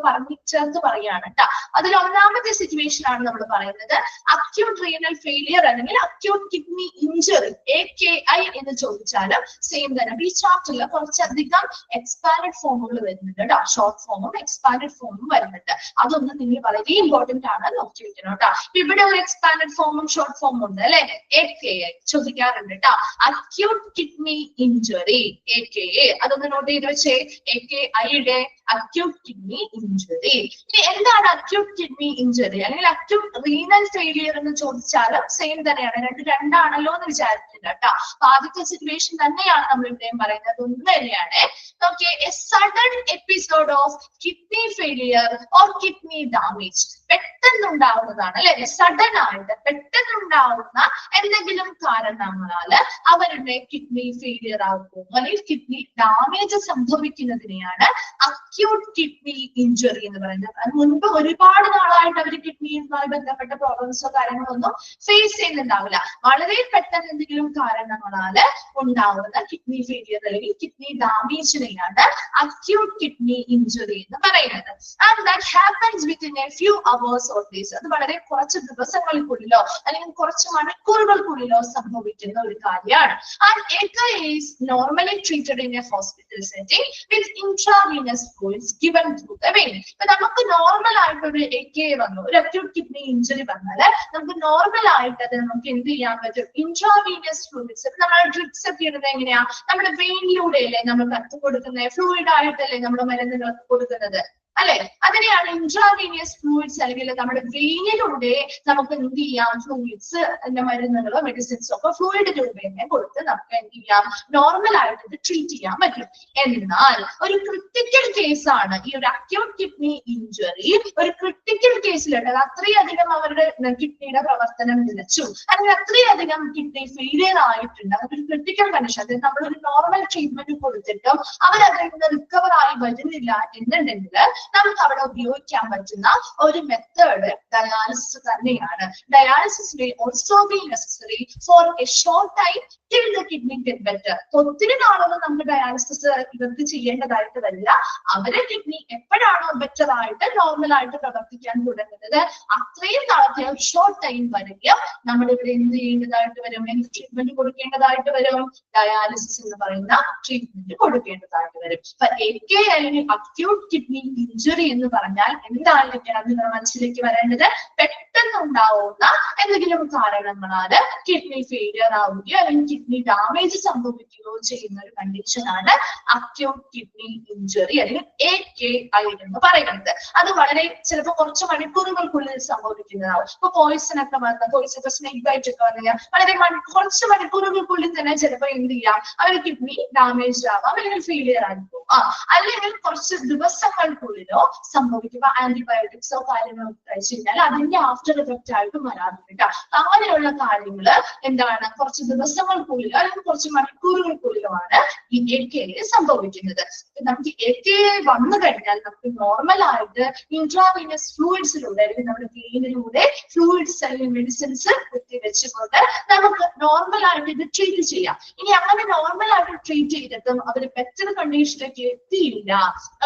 ചേർത്ത് പറയാണ് കേട്ടോ. അതിൽ ഒന്നാമത്തെ സിറ്റുവേഷൻ ആണ് നമ്മൾ പറയുന്നത് അക്യൂട്ട് റീനൽ ഫെയിലിയർ അല്ലെങ്കിൽ അക്യൂട്ട് കിഡ്നി ഇഞ്ചുറി, AKI എന്ന് ചോദിച്ചാലും സെയിം തന്നെ. ഈ ചാപ്റ്ററിൽ കുറച്ചധികം എക്സ്പാൻഡഡ് ഫോമുകൾ വരുന്നുണ്ട് കേട്ടോ. ഷോർട്ട് ഫോമും എക്സ്പാൻഡഡ് ഫോമും വരുന്നുണ്ട്. അതൊന്നും നിങ്ങൾ വളരെ ഇമ്പോർട്ടന്റ് ആണ് നോക്കി വെക്കണം കേട്ടോ. ഇവിടെ ഒരു എക്സ്പാൻഡഡ് ഫോമും ഷോർട്ട് ഫോമും ഉണ്ട് അല്ലെ. AKI ചോദിക്കാറുണ്ട് കേട്ടോ. അക്യൂട്ട് കിഡ്നി ഇഞ്ചുറി AKA, അതൊന്ന് നോട്ട് ചെയ്ത് വെച്ചേ. AKIയുടെ അക്യൂട്ട് കിഡ്നി ഇഞ്ചുറി. ഇനി എന്താണ് അക്യൂട്ട് കിഡ്നി ഇഞ്ചുറി അല്ലെങ്കിൽ അക്യൂട്ട് റീനൽ ഫെയിലിയർ എന്ന് ചോദിച്ചാലും സെയിം തന്നെയാണ്. രണ്ടാണല്ലോ എന്ന് വിചാരിച്ചില്ല കേട്ടോ. അപ്പൊ ആദ്യത്തെ സിറ്റുവേഷൻ തന്നെയാണ് നമ്മൾ ഇവിടെയും പറയുന്നത്. ഒന്ന് തന്നെയാണ്. Okay, a sudden episode of kidney failure or kidney damage, പെട്ടെന്നുണ്ടാവുന്നതാണ് അല്ലെ. സഡൻ ആയിട്ട് പെട്ടെന്നുണ്ടാവുന്ന എന്തെങ്കിലും കാരണങ്ങളാല് അവരുടെ കിഡ്നി ഫെയിലിയർ ആകുന്നു അല്ലെങ്കിൽ കിഡ്നി ഡാമേജ് സംഭവിക്കുന്നതിനെയാണ് അക്യൂട്ട് കിഡ്നി ഇഞ്ചുറി എന്ന് പറയുന്നത്. അത് മുൻപ് ഒരുപാട് നാളായിട്ട് അവർ കിഡ്നിയുമായി ബന്ധപ്പെട്ട പ്രോബ്ലംസോ കാര്യങ്ങളോ ഒന്നും ഫേസ് ചെയ്യുന്നുണ്ടാവില്ല. വളരെ പെട്ടെന്ന് എന്തെങ്കിലും കാരണങ്ങളാല് ഉണ്ടാവുന്ന കിഡ്നി ഫെയിലിയർ അല്ലെങ്കിൽ കിഡ്നി ഡാമേജിനെയാണ് അക്യൂട്ട് കിഡ്നി ഇഞ്ചുറി എന്ന് പറയുന്നത്. And that happens within A few hours or days. അത് വളരെ കുറച്ച് ദിവസങ്ങൾക്കുള്ളിലോ അല്ലെങ്കിൽ കുറച്ച് മണിക്കൂറുകൾക്കുള്ളിലോ സംഭവിക്കുന്ന ഒരു കാര്യമാണ്. And AKI is normally treated in a hospital setting with intravenous fluids given through the vein. ഇപ്പൊ നമുക്ക് നോർമൽ ആയിട്ട് ഒരു AKI വന്നു, ഒരു അക്യൂട്ട് കിഡ്നി ഇഞ്ചുറി വന്നാല് നമുക്ക് നോർമൽ ആയിട്ട് അത് നമുക്ക് എന്ത് ചെയ്യാൻ പറ്റും? ഇൻട്രാവീനിയസ് ഫ്ലൂയിഡ്സ്. നമ്മൾ ഡ്രിപ്സ് ഒക്കെ ഇടുന്നത് എങ്ങനെയാ? നമ്മുടെ വെയിനിലൂടെ അല്ലേ നമ്മൾ കത്ത് കൊടുക്കുന്നത്, ഫ്ലൂയിഡ് ആയിട്ടല്ലേ നമ്മുടെ മരുന്നുകൾ കൊടുക്കുന്നത് അല്ലെ. അതിനെയാണ് ഇൻട്രാവീനിയസ് ഫ്ലൂയിഡ്സ് അല്ലെങ്കിൽ നമ്മുടെ വെയിനിലൂടെ നമുക്ക് എന്ത് ചെയ്യാം? ഫ്ലൂയിഡ്സ് മരുന്നുകളോ മെഡിസിൻസോ ഒക്കെ ഫ്ലൂയിഡ് രൂപേണ കൊടുത്ത് നമുക്ക് എന്ത് ചെയ്യാം? നോർമൽ ആയിട്ട് ഇത് ട്രീറ്റ് ചെയ്യാൻ പറ്റും. എന്നാൽ ഒരു ക്രിട്ടിക്കൽ കേസാണ് ഈ ഒരു അക്യൂട്ട് കിഡ്നി ഇഞ്ചുറി. ഒരു ക്രിട്ടിക്കൽ കേസിലുണ്ട്, അത്രയധികം അവരുടെ കിഡ്നിയുടെ പ്രവർത്തനം നിലച്ചു അല്ലെങ്കിൽ അത്രയധികം കിഡ്നി ഫെയിലിയർ ആയിട്ടുണ്ട്. അതൊരു ക്രിട്ടിക്കൽ കണ്ടീഷൻ. അതായത് നമ്മളൊരു നോർമൽ ട്രീറ്റ്മെന്റ് കൊടുത്തിട്ടും അവരതിൽ നിന്ന് റിക്കവർ ആയി വരുന്നില്ല എന്നുണ്ടെങ്കിൽ നമുക്ക് അവിടെ ഉപയോഗിക്കാൻ പറ്റുന്ന ഒരു മെത്തേഡ് ഡയാലിസിസ് തന്നെയാണ്. Dialysis may also be necessary for a short time till the kidney get better. ഒത്തിരി നാളൊന്നും നമുക്ക് ഡയാലിസിസ് ഇവർക്ക് ചെയ്യേണ്ടതായിട്ട് വരില്ല. അവരെ കിഡ്നി എപ്പോഴാണോ ബെറ്റർ ആയിട്ട് നോർമൽ ആയിട്ട് പ്രവർത്തിക്കാൻ തുടങ്ങുന്നത് അത്രയും നാളത്തെ ഷോർട്ട് ടൈം വരെയും നമ്മൾ ഇവിടെ എന്ത് ചെയ്യേണ്ടതായിട്ട് വരും? എന്ത് ട്രീറ്റ്മെന്റ് കൊടുക്കേണ്ടതായിട്ട് വരും? ഡയാലിസിസ് എന്ന് പറയുന്ന ട്രീറ്റ്മെന്റ് കൊടുക്കേണ്ടതായിട്ട് വരും. അപ്പൊ AKI അല്ലെങ്കിൽ അക്യൂട്ട് കിഡ്നി ഇഞ്ചുറി എന്ന് പറഞ്ഞാൽ എന്തായിരിക്കണം നിങ്ങളുടെ മനസ്സിലേക്ക് വരേണ്ടത്? പെട്ടെന്നുണ്ടാവുന്ന എന്തെങ്കിലും കാരണങ്ങളാല് കിഡ്നി ഫെയിലിയർ ആവുകയോ അല്ലെങ്കിൽ കിഡ്നി ഡാമേജ് സംഭവിക്കുകയോ ചെയ്യുന്ന ഒരു കണ്ടീഷനാണ് അക്യൂട്ട് കിഡ്നി ഇഞ്ചുറി അല്ലെങ്കിൽ AKI എന്ന് പറയുന്നത്. അത് വളരെ ചിലപ്പോൾ കുറച്ച് മണിക്കൂറുകൾക്കുള്ളിൽ സംഭവിക്കുന്നതാവും. ഇപ്പൊ പോയിസൺ ഒക്കെ വന്ന പോയിസൺ സ്നേക് ബൈറ്റ് ഒക്കെ വന്നു കഴിഞ്ഞാൽ വളരെ കുറച്ച് മണിക്കൂറുകൾക്കുള്ളിൽ തന്നെ ചിലപ്പോൾ എന്ത് ചെയ്യാം? അവർ കിഡ്നി ഡാമേജ് ആവാം അല്ലെങ്കിൽ ഫെയിലിയർ ആയി പോവാം. അല്ലെങ്കിൽ കുറച്ച് ദിവസങ്ങൾക്കുള്ളിൽ ഉള്ളിലോ സംഭവിക്കുമ്പോൾ ആന്റിബയോട്ടിക്സോ കാര്യങ്ങളോ കഴിച്ചു കഴിഞ്ഞാൽ അതിന്റെ ആഫ്റ്റർ എഫക്റ്റ് ആയിട്ട് വരാറുണ്ട്. അങ്ങനെയുള്ള കാര്യങ്ങൾ എന്താണ് കുറച്ച് ദിവസങ്ങൾക്കുള്ളിലോ അല്ലെങ്കിൽ കുറച്ച് മണിക്കൂറുകൾക്കുള്ളിലോ ആണ് ഈ AK സംഭവിക്കുന്നത്. നമുക്ക് AK വന്നു കഴിഞ്ഞാൽ നമുക്ക് നോർമൽ ആയിട്ട് ഇൻട്രാവീനസ് ഫ്ലൂയിഡ്സിലൂടെ അല്ലെങ്കിൽ നമ്മുടെ വെയിനിലൂടെ ഫ്ലൂയിഡ്സ് അല്ലെങ്കിൽ മെഡിസിൻസ് കുത്തിവെച്ചുകൊണ്ട് നമുക്ക് നോർമൽ ആയിട്ട് ഇത് ട്രീറ്റ് ചെയ്യാം. ഇനി അങ്ങനെ നോർമൽ ആയിട്ട് ട്രീറ്റ് ചെയ്തിട്ടും അവർ ബെറ്റർ കണ്ടീഷനിലേക്ക് എത്തിയില്ല,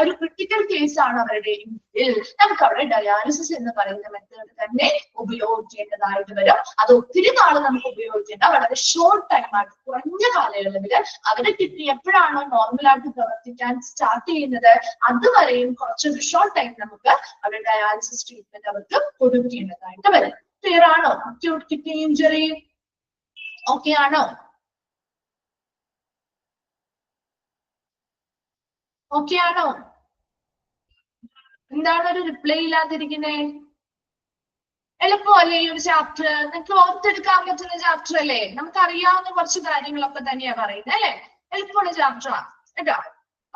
ഒരു ക്രിട്ടിക്കൽ കേസ് ആണ് അവരുടെ എങ്കിൽ നമുക്ക് അവിടെ ഡയാലിസിസ് എന്ന് പറയുന്ന മെത്തേഡ് തന്നെ ഉപയോഗിക്കേണ്ടതായിട്ട് വരും. അത് ഒത്തിരി നാള് നമുക്ക് ഉപയോഗിക്കേണ്ട, വളരെ ഷോർട്ട് ടൈം ആയിട്ട് കുറഞ്ഞ കാലയളവിൽ അവരുടെ കിഡ്നി എപ്പോഴാണോ നോർമലായിട്ട് പ്രവർത്തിക്കാൻ സ്റ്റാർട്ട് ചെയ്യുന്നത് അതുവരെയും കുറച്ചൊരു ഷോർട്ട് ടൈം നമുക്ക് അവരുടെ ഡയാലിസിസ് ട്രീറ്റ്മെന്റ് അവർക്ക് കൊടുക്കേണ്ടതായിട്ട് വരും. ക്ലിയർ ആണോ? അക്യൂട്ട് കിഡ്നി ഇഞ്ചുറി ഓക്കെ ആണോ? ഓക്കെ ആണോ? എന്താണ് ഒരു റിപ്ലൈ ഇല്ലാതിരിക്കുന്നേ? എളുപ്പമല്ലേ ഈ ഒരു ചാപ്റ്റർ? നിങ്ങൾക്ക് ഓർത്തെടുക്കാൻ പറ്റുന്ന ചാപ്റ്റർ അല്ലേ? നമുക്ക് അറിയാവുന്ന കുറച്ച് കാര്യങ്ങളൊക്കെ തന്നെയാ പറയുന്നത് അല്ലെ? എളുപ്പമുള്ള ചാപ്റ്ററാണ് കേട്ടോ.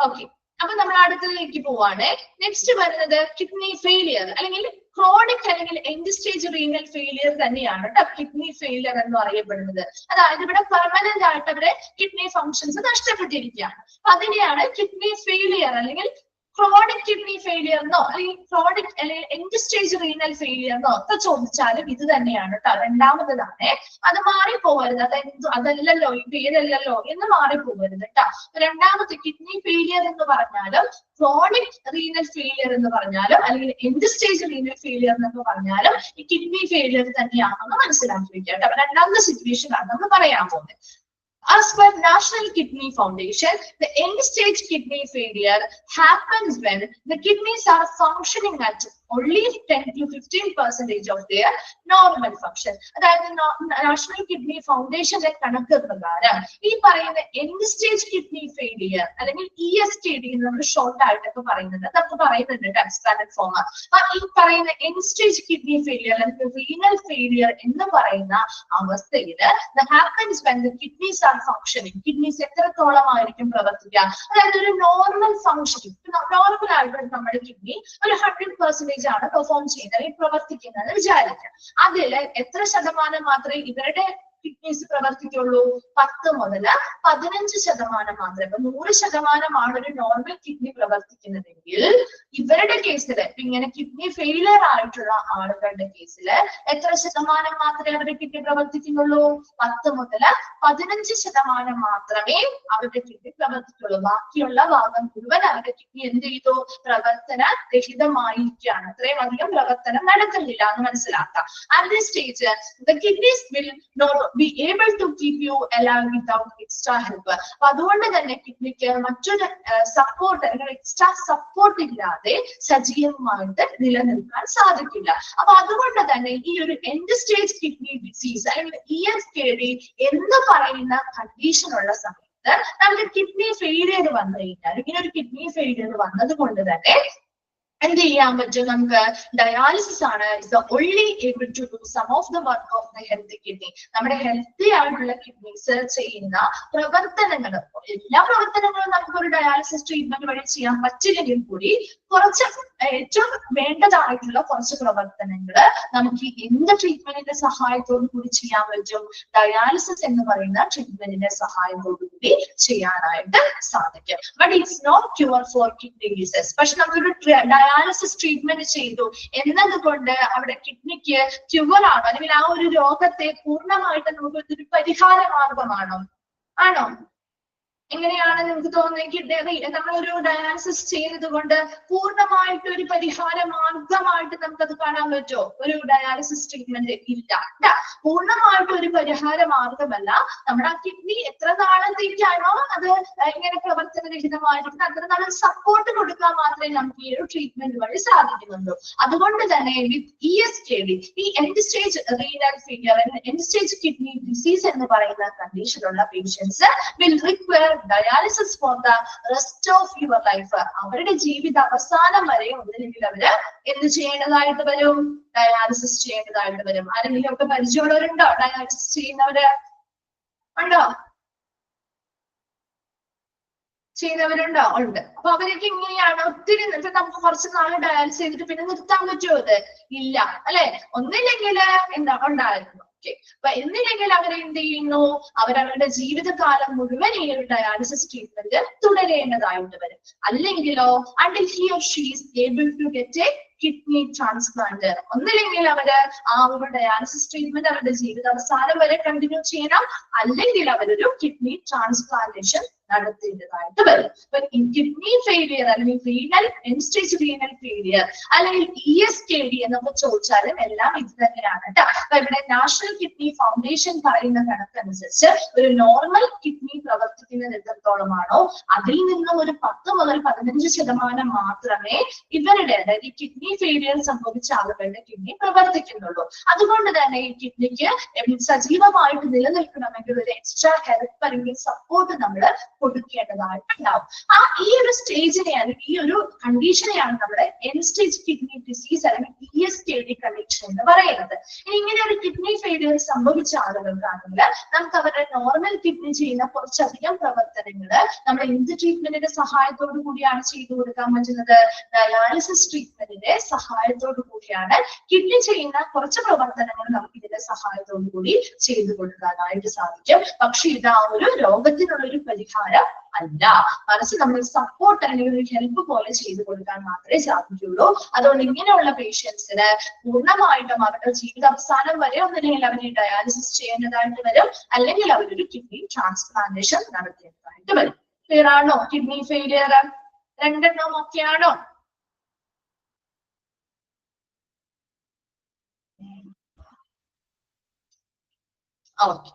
ഓക്കെ, അപ്പൊ നമ്മൾ അടുത്തതിലേക്ക് പോവാണ്. നെക്സ്റ്റ് വരുന്നത് കിഡ്നി ഫെയിലിയർ അല്ലെങ്കിൽ ക്രോണിക് അല്ലെങ്കിൽ എൻഡ് സ്റ്റേജ് റീനൽ ഫെയിലിയർ തന്നെയാണ് കേട്ടോ കിഡ്നി ഫെയിലിയർ എന്ന് അറിയപ്പെടുന്നത്. അതായത് ഇവിടെ പെർമനന്റ് ആയിട്ട് അവരുടെ കിഡ്നി ഫങ്ഷൻസ് നഷ്ടപ്പെട്ടിരിക്കുകയാണ്. അതിനെയാണ് കിഡ്നി ഫെയിലിയർ അല്ലെങ്കിൽ ക്രോണിക് കിഡ്നി ഫെയിലിയർ എന്നോ അല്ലെങ്കിൽ ക്രോണിക് അല്ലെങ്കിൽ എൻഡ് സ്റ്റേജ് റീനൽ ഫെയിലിയർ എന്നോ ഒക്കെ ചോദിച്ചാലും ഇത് തന്നെയാണ് കേട്ടോ. രണ്ടാമത്തതാണ്, അത് മാറിപ്പോകരുത്. അതല്ലല്ലോ ഈ പേരല്ലല്ലോ എന്ന് മാറിപ്പോകരുത് കേട്ടോ. രണ്ടാമത്തെ കിഡ്നി ഫെയിലിയർ എന്ന് പറഞ്ഞാലും ക്രോണിക് റീനൽ ഫെയിലിയർ എന്ന് പറഞ്ഞാലും അല്ലെങ്കിൽ എൻഡ് സ്റ്റേജ് റീനൽ ഫെയിലിയർ എന്നൊക്കെ പറഞ്ഞാലും ഈ കിഡ്നി ഫെയിലിയർ തന്നെയാണെന്ന് മനസ്സിലാക്കി വെക്കുക കേട്ടോ. രണ്ടാമത്തെ സിറ്റുവേഷൻ ആണ് നമ്മൾ പറയാൻ പോകുന്നത്. As per National Kidney Foundation, the end-stage kidney failure happens when the kidneys are functioning at only 10 to 15% of their normal function. അതായത് നാഷണൽ കിഡ്നി ഫൗണ്ടേഷന്റെ കണക്ക് പ്രകാരം ഈ പറയുന്ന എൻഡ് സ്റ്റേജ് കിഡ്നി ഫെയിലിയർ അല്ലെങ്കിൽ ESKD എന്ന് നമ്മൾ ഷോർട്ട് ആയിട്ടൊക്കെ പറയുന്നത് നമുക്ക് പറയുന്നുണ്ട് എക്സ്പാൻഡഡ് ഫോം. ഈ പറയുന്ന എൻഡ് സ്റ്റേജ് കിഡ്നി ഫെയിലിയർ അല്ലെങ്കിൽ റീനൽ ഫെയിലിയർ എന്ന് പറയുന്ന അവസ്ഥയിൽ happens when the kidneys are functioning. Kidneys എത്രത്തോളം ആയിരിക്കും പ്രവർത്തിക്കുക? അതായത് ഒരു നോർമൽ ഫംഗ്ഷനിങ്, നോർമൽ ആയിട്ട് നമ്മുടെ കിഡ്നി ഒരു 100% ആണ് പെർഫോം ചെയ്യുന്നത് അല്ലെങ്കിൽ പ്രവർത്തിക്കുന്നത് വിചാരിക്കുക. അതിൽ എത്ര ശതമാനം മാത്രമേ ഇവരുടെ കിഡ്നീസ് പ്രവർത്തിക്കുള്ളൂ? 10 മുതൽ 15% മാത്രമേ. ഇപ്പൊ 100% ഒരു നോർമൽ കിഡ്നി പ്രവർത്തിക്കുന്നതെങ്കിൽ ഇവരുടെ കേസിൽ ഇങ്ങനെ കിഡ്നി ഫെയിലിയർ ആയിട്ടുള്ള ആളുകളുടെ കേസിൽ എത്ര ശതമാനം മാത്രമേ അവരുടെ കിഡ്നി പ്രവർത്തിക്കുന്നുള്ളൂ? 10 മുതൽ 15% മാത്രമേ അവരുടെ കിഡ്നി പ്രവർത്തിക്കുള്ളൂ. ബാക്കിയുള്ള ഭാഗം മുഴുവൻ അവരുടെ കിഡ്നി എന്ത് ചെയ്തു? പ്രവർത്തന രഹിതമായിരിക്കുകയാണ്. അത്രയും അധികം പ്രവർത്തനം നടക്കുന്നില്ല എന്ന് മനസ്സിലാക്കാം. At this stage, the kidneys will not be able to keep you alive without extra help. അപ്പൊ അതുകൊണ്ട് തന്നെ കിഡ്നിക്ക് മറ്റൊരു സപ്പോർട്ട് അല്ലെങ്കിൽ എക്സ്ട്രാ സപ്പോർട്ട് ഇല്ലാതെ സജീവമായിട്ട് നിലനിൽക്കാൻ സാധിക്കില്ല. അപ്പൊ അതുകൊണ്ട് തന്നെ ഈ ഒരു എൻഡ് സ്റ്റേജ് കിഡ്നി ഡിസീസ് അല്ലെങ്കിൽ ESKD എന്ന് പറയുന്ന കണ്ടീഷൻ ഉള്ള സമയത്ത് നമുക്ക് കിഡ്നി ഫെയിലിയർ വന്നു കഴിഞ്ഞാൽ ഇങ്ങനെ ഒരു കിഡ്നി ഫെയിലിയർ വന്നത് കൊണ്ട് തന്നെ എന്ത് ചെയ്യാൻ പറ്റും? നമുക്ക് ഡയാലിസിസ് ആണ് only able to do some of the work of the healthy kidney. നമ്മുടെ ഹെൽത്തി ആയിട്ടുള്ള കിഡ്നീസ് ചെയ്യുന്ന പ്രവർത്തനങ്ങൾ, എല്ലാ പ്രവർത്തനങ്ങളും നമുക്ക് ഒരു ഡയാലിസിസ് ട്രീറ്റ്മെന്റ് വഴി ചെയ്യാൻ പറ്റില്ലെങ്കിൽ കൂടി കുറച്ച് ഏറ്റവും വേണ്ടതായിട്ടുള്ള കുറച്ച് പ്രവർത്തനങ്ങൾ നമുക്ക് എന്ത് ട്രീറ്റ്മെന്റിന്റെ സഹായത്തോടു കൂടി ചെയ്യാൻ പറ്റും? ഡയാലിസിസ് എന്ന് പറയുന്ന ട്രീറ്റ്മെന്റിന്റെ സഹായത്തോടു കൂടി ചെയ്യാനായിട്ട് സാധിക്കും. But it's not cure for kidney disease. പക്ഷെ നമ്മളൊരു ഡയാലിസിസ് ട്രീറ്റ്മെന്റ് ചെയ്തു എന്നതുകൊണ്ട് അവിടെ കിഡ്നിക്ക് ക്യൂർ ആണോ അല്ലെങ്കിൽ ആ ഒരു രോഗത്തെ പൂർണ്ണമായിട്ട് നമുക്ക് ഒരു പരിഹാര മാർഗമാണോ? ആണോ? എങ്ങനെയാണ് നിങ്ങൾക്ക് തോന്നുന്നത്? നമ്മളൊരു ഡയാലിസിസ് ചെയ്യുന്നത് കൊണ്ട് പൂർണ്ണമായിട്ട് ഒരു പരിഹാര മാർഗമായിട്ട് നമുക്കത് കാണാൻ പറ്റുമോ? ഒരു ഡയാലിസിസ് ട്രീറ്റ്മെന്റ് ഇല്ല. പൂർണ്ണമായിട്ട് ഒരു പരിഹാര മാർഗമല്ല. നമ്മുടെ ആ കിഡ്നി എത്ര നാളത്തേക്കാണോ അത് ഇങ്ങനെ പ്രവർത്തനരഹിതമായിരിക്കുന്നത് അത്ര നാളെ സപ്പോർട്ട് കൊടുക്കാൻ മാത്രമേ നമുക്ക് ഈ ഒരു ട്രീറ്റ്മെന്റ് വഴി സാധിക്കുന്നുള്ളൂ. അതുകൊണ്ട് തന്നെ വിത്ത് ESKD, ഈ end stage renal failure, end stage kidney disease എന്ന് പറയുന്ന കണ്ടീഷനുള്ള patients will require dialysis for the rest of your life. അവരുടെ ജീവിത അവസാനം വരെ ഒന്നില്ലെങ്കിൽ അവര് എന്ത് ചെയ്യേണ്ടതായിട്ട് വരും? ഡയാലിസിസ് ചെയ്യേണ്ടതായിട്ട് വരും. ആരെങ്കിലും ഒക്കെ പരിചയമുള്ളവരുണ്ടോ ഡയാലിസിസ് ചെയ്യുന്നവര്? ഉണ്ടോ? ചെയ്യുന്നവരുണ്ടോ? ഉണ്ട്. അപ്പൊ അവരൊക്കെ ഇങ്ങനെയാണ് ഒത്തിരി നമുക്ക് കുറച്ച് നാള് ഡയാലിസിസ് ചെയ്തിട്ട് പിന്നെ നിർത്താൻ പറ്റുമോ? അത് ഇല്ല അല്ലെ. ഒന്നില്ലെങ്കിൽ എന്താ ഉണ്ടായിരുന്നു. അപ്പൊ എന്നില്ലെങ്കിൽ അവരെന്ത് ചെയ്യുന്നു? അവരവരുടെ ജീവിതകാലം മുഴുവൻ ഈ ഒരു ഡയാലിസിസ് ട്രീറ്റ്മെന്റ് തുടരേണ്ടതായിട്ട് വരും. അല്ലെങ്കിലോ until he or she is able to get a kidney transplant, ഒന്നില്ലെങ്കിൽ അവര് ആ ഒരു ഡയാലിസിസ് ട്രീറ്റ്മെന്റ് അവരുടെ ജീവിതാവസാനം വരെ കണ്ടിന്യൂ ചെയ്യണം, അല്ലെങ്കിൽ അവരൊരു കിഡ്നി ട്രാൻസ്പ്ലാന്റേഷൻ നടത്തേണ്ടതായിട്ട് വരും. അപ്പൊ കിഡ്നി ഫെയിലിയർ അല്ലെങ്കിൽ renal end stage renal failure അല്ലെങ്കിൽ ESKD എന്നൊക്കെ ചോദിച്ചാലും എല്ലാം ഇത് തന്നെയാണ് കേട്ടോ. അപ്പൊ ഇവിടെ നാഷണൽ കിഡ്നി ഫൗണ്ടേഷൻ പറയുന്ന കണക്കനുസരിച്ച് ഒരു നോർമൽ കിഡ്നി പ്രവർത്തിക്കുന്നത് എത്രത്തോളമാണോ അതിൽ നിന്നും ഒരു 10 മുതൽ 15% മാത്രമേ ഇവരുടെ അതായത് ഈ കിഡ്നി ഫെയിലിയർ സംഭവിച്ച ആളുകളുടെ കിഡ്നി പ്രവർത്തിക്കുന്നുള്ളൂ. അതുകൊണ്ട് തന്നെ ഈ കിഡ്നിക്ക് സജീവമായിട്ട് നിലനിൽക്കണമെങ്കിൽ ഒരു എക്സ്ട്രാ ഹെൽപ്പ് അല്ലെങ്കിൽ സപ്പോർട്ട് നമ്മൾ കൊടുക്കേണ്ടതായിട്ടുണ്ടാവും. ഈ ഒരു സ്റ്റേജിനെയാണ് ഈ ഒരു കണ്ടീഷനെയാണ് നമ്മുടെ എൻഡ് സ്റ്റേജ് കിഡ്നി ഡിസീസ് അല്ലെങ്കിൽ ESKD കണ്ടീഷൻ എന്ന് പറയുന്നത്. ഇങ്ങനെ ഒരു കിഡ്നി ഫെയിലിയർ സംഭവിച്ച ആളുകൾക്കാണെങ്കിൽ നമുക്ക് അവരുടെ നോർമൽ കിഡ്നി ചെയ്യുന്ന കുറച്ചധികം പ്രവർത്തനങ്ങൾ നമ്മൾ എന്ത് ട്രീറ്റ്മെന്റിന്റെ സഹായത്തോടു കൂടിയാണ് ചെയ്തു കൊടുക്കാൻ പറ്റുന്നത്? ഡയാലിസിസ് ട്രീറ്റ്മെന്റിന്റെ സഹായത്തോടു കൂടിയാണ് കിഡ്നി ചെയ്യുന്ന കുറച്ച് പ്രവർത്തനങ്ങൾ നമുക്ക് ഇതിന്റെ സഹായത്തോടു കൂടി ചെയ്തു കൊടുക്കാനായിട്ട് സാധിക്കും. പക്ഷെ ഇത് ആ ഒരു രോഗത്തിനുള്ള ഒരു പരിഹാരം അല്ല, മറിച്ച് നമ്മൾ സപ്പോർട്ട് അല്ലെങ്കിൽ ഒരു ഹെൽപ്പ് പോലെ ചെയ്തു കൊടുക്കാൻ മാത്രമേ സാധിക്കുള്ളൂ. അതുകൊണ്ട് ഇങ്ങനെയുള്ള പേഷ്യൻസിന് പൂർണ്ണമായിട്ടും അവരുടെ ജീവിതാവസാനം വരെ ഒന്നില്ലെങ്കിൽ അവരെ ഡയാലിസിസ് ചെയ്യേണ്ടതായിട്ട് വരും, അല്ലെങ്കിൽ അവരൊരു കിഡ്നി ട്രാൻസ്പ്ലാന്റേഷൻ നടത്തേണ്ടതായിട്ട് വരും. ക്ലിയർ ആണോ? കിഡ്നി ഫെയിലിയർ രണ്ടെണ്ണം ഒക്കെയാണോ? ഓക്കെ,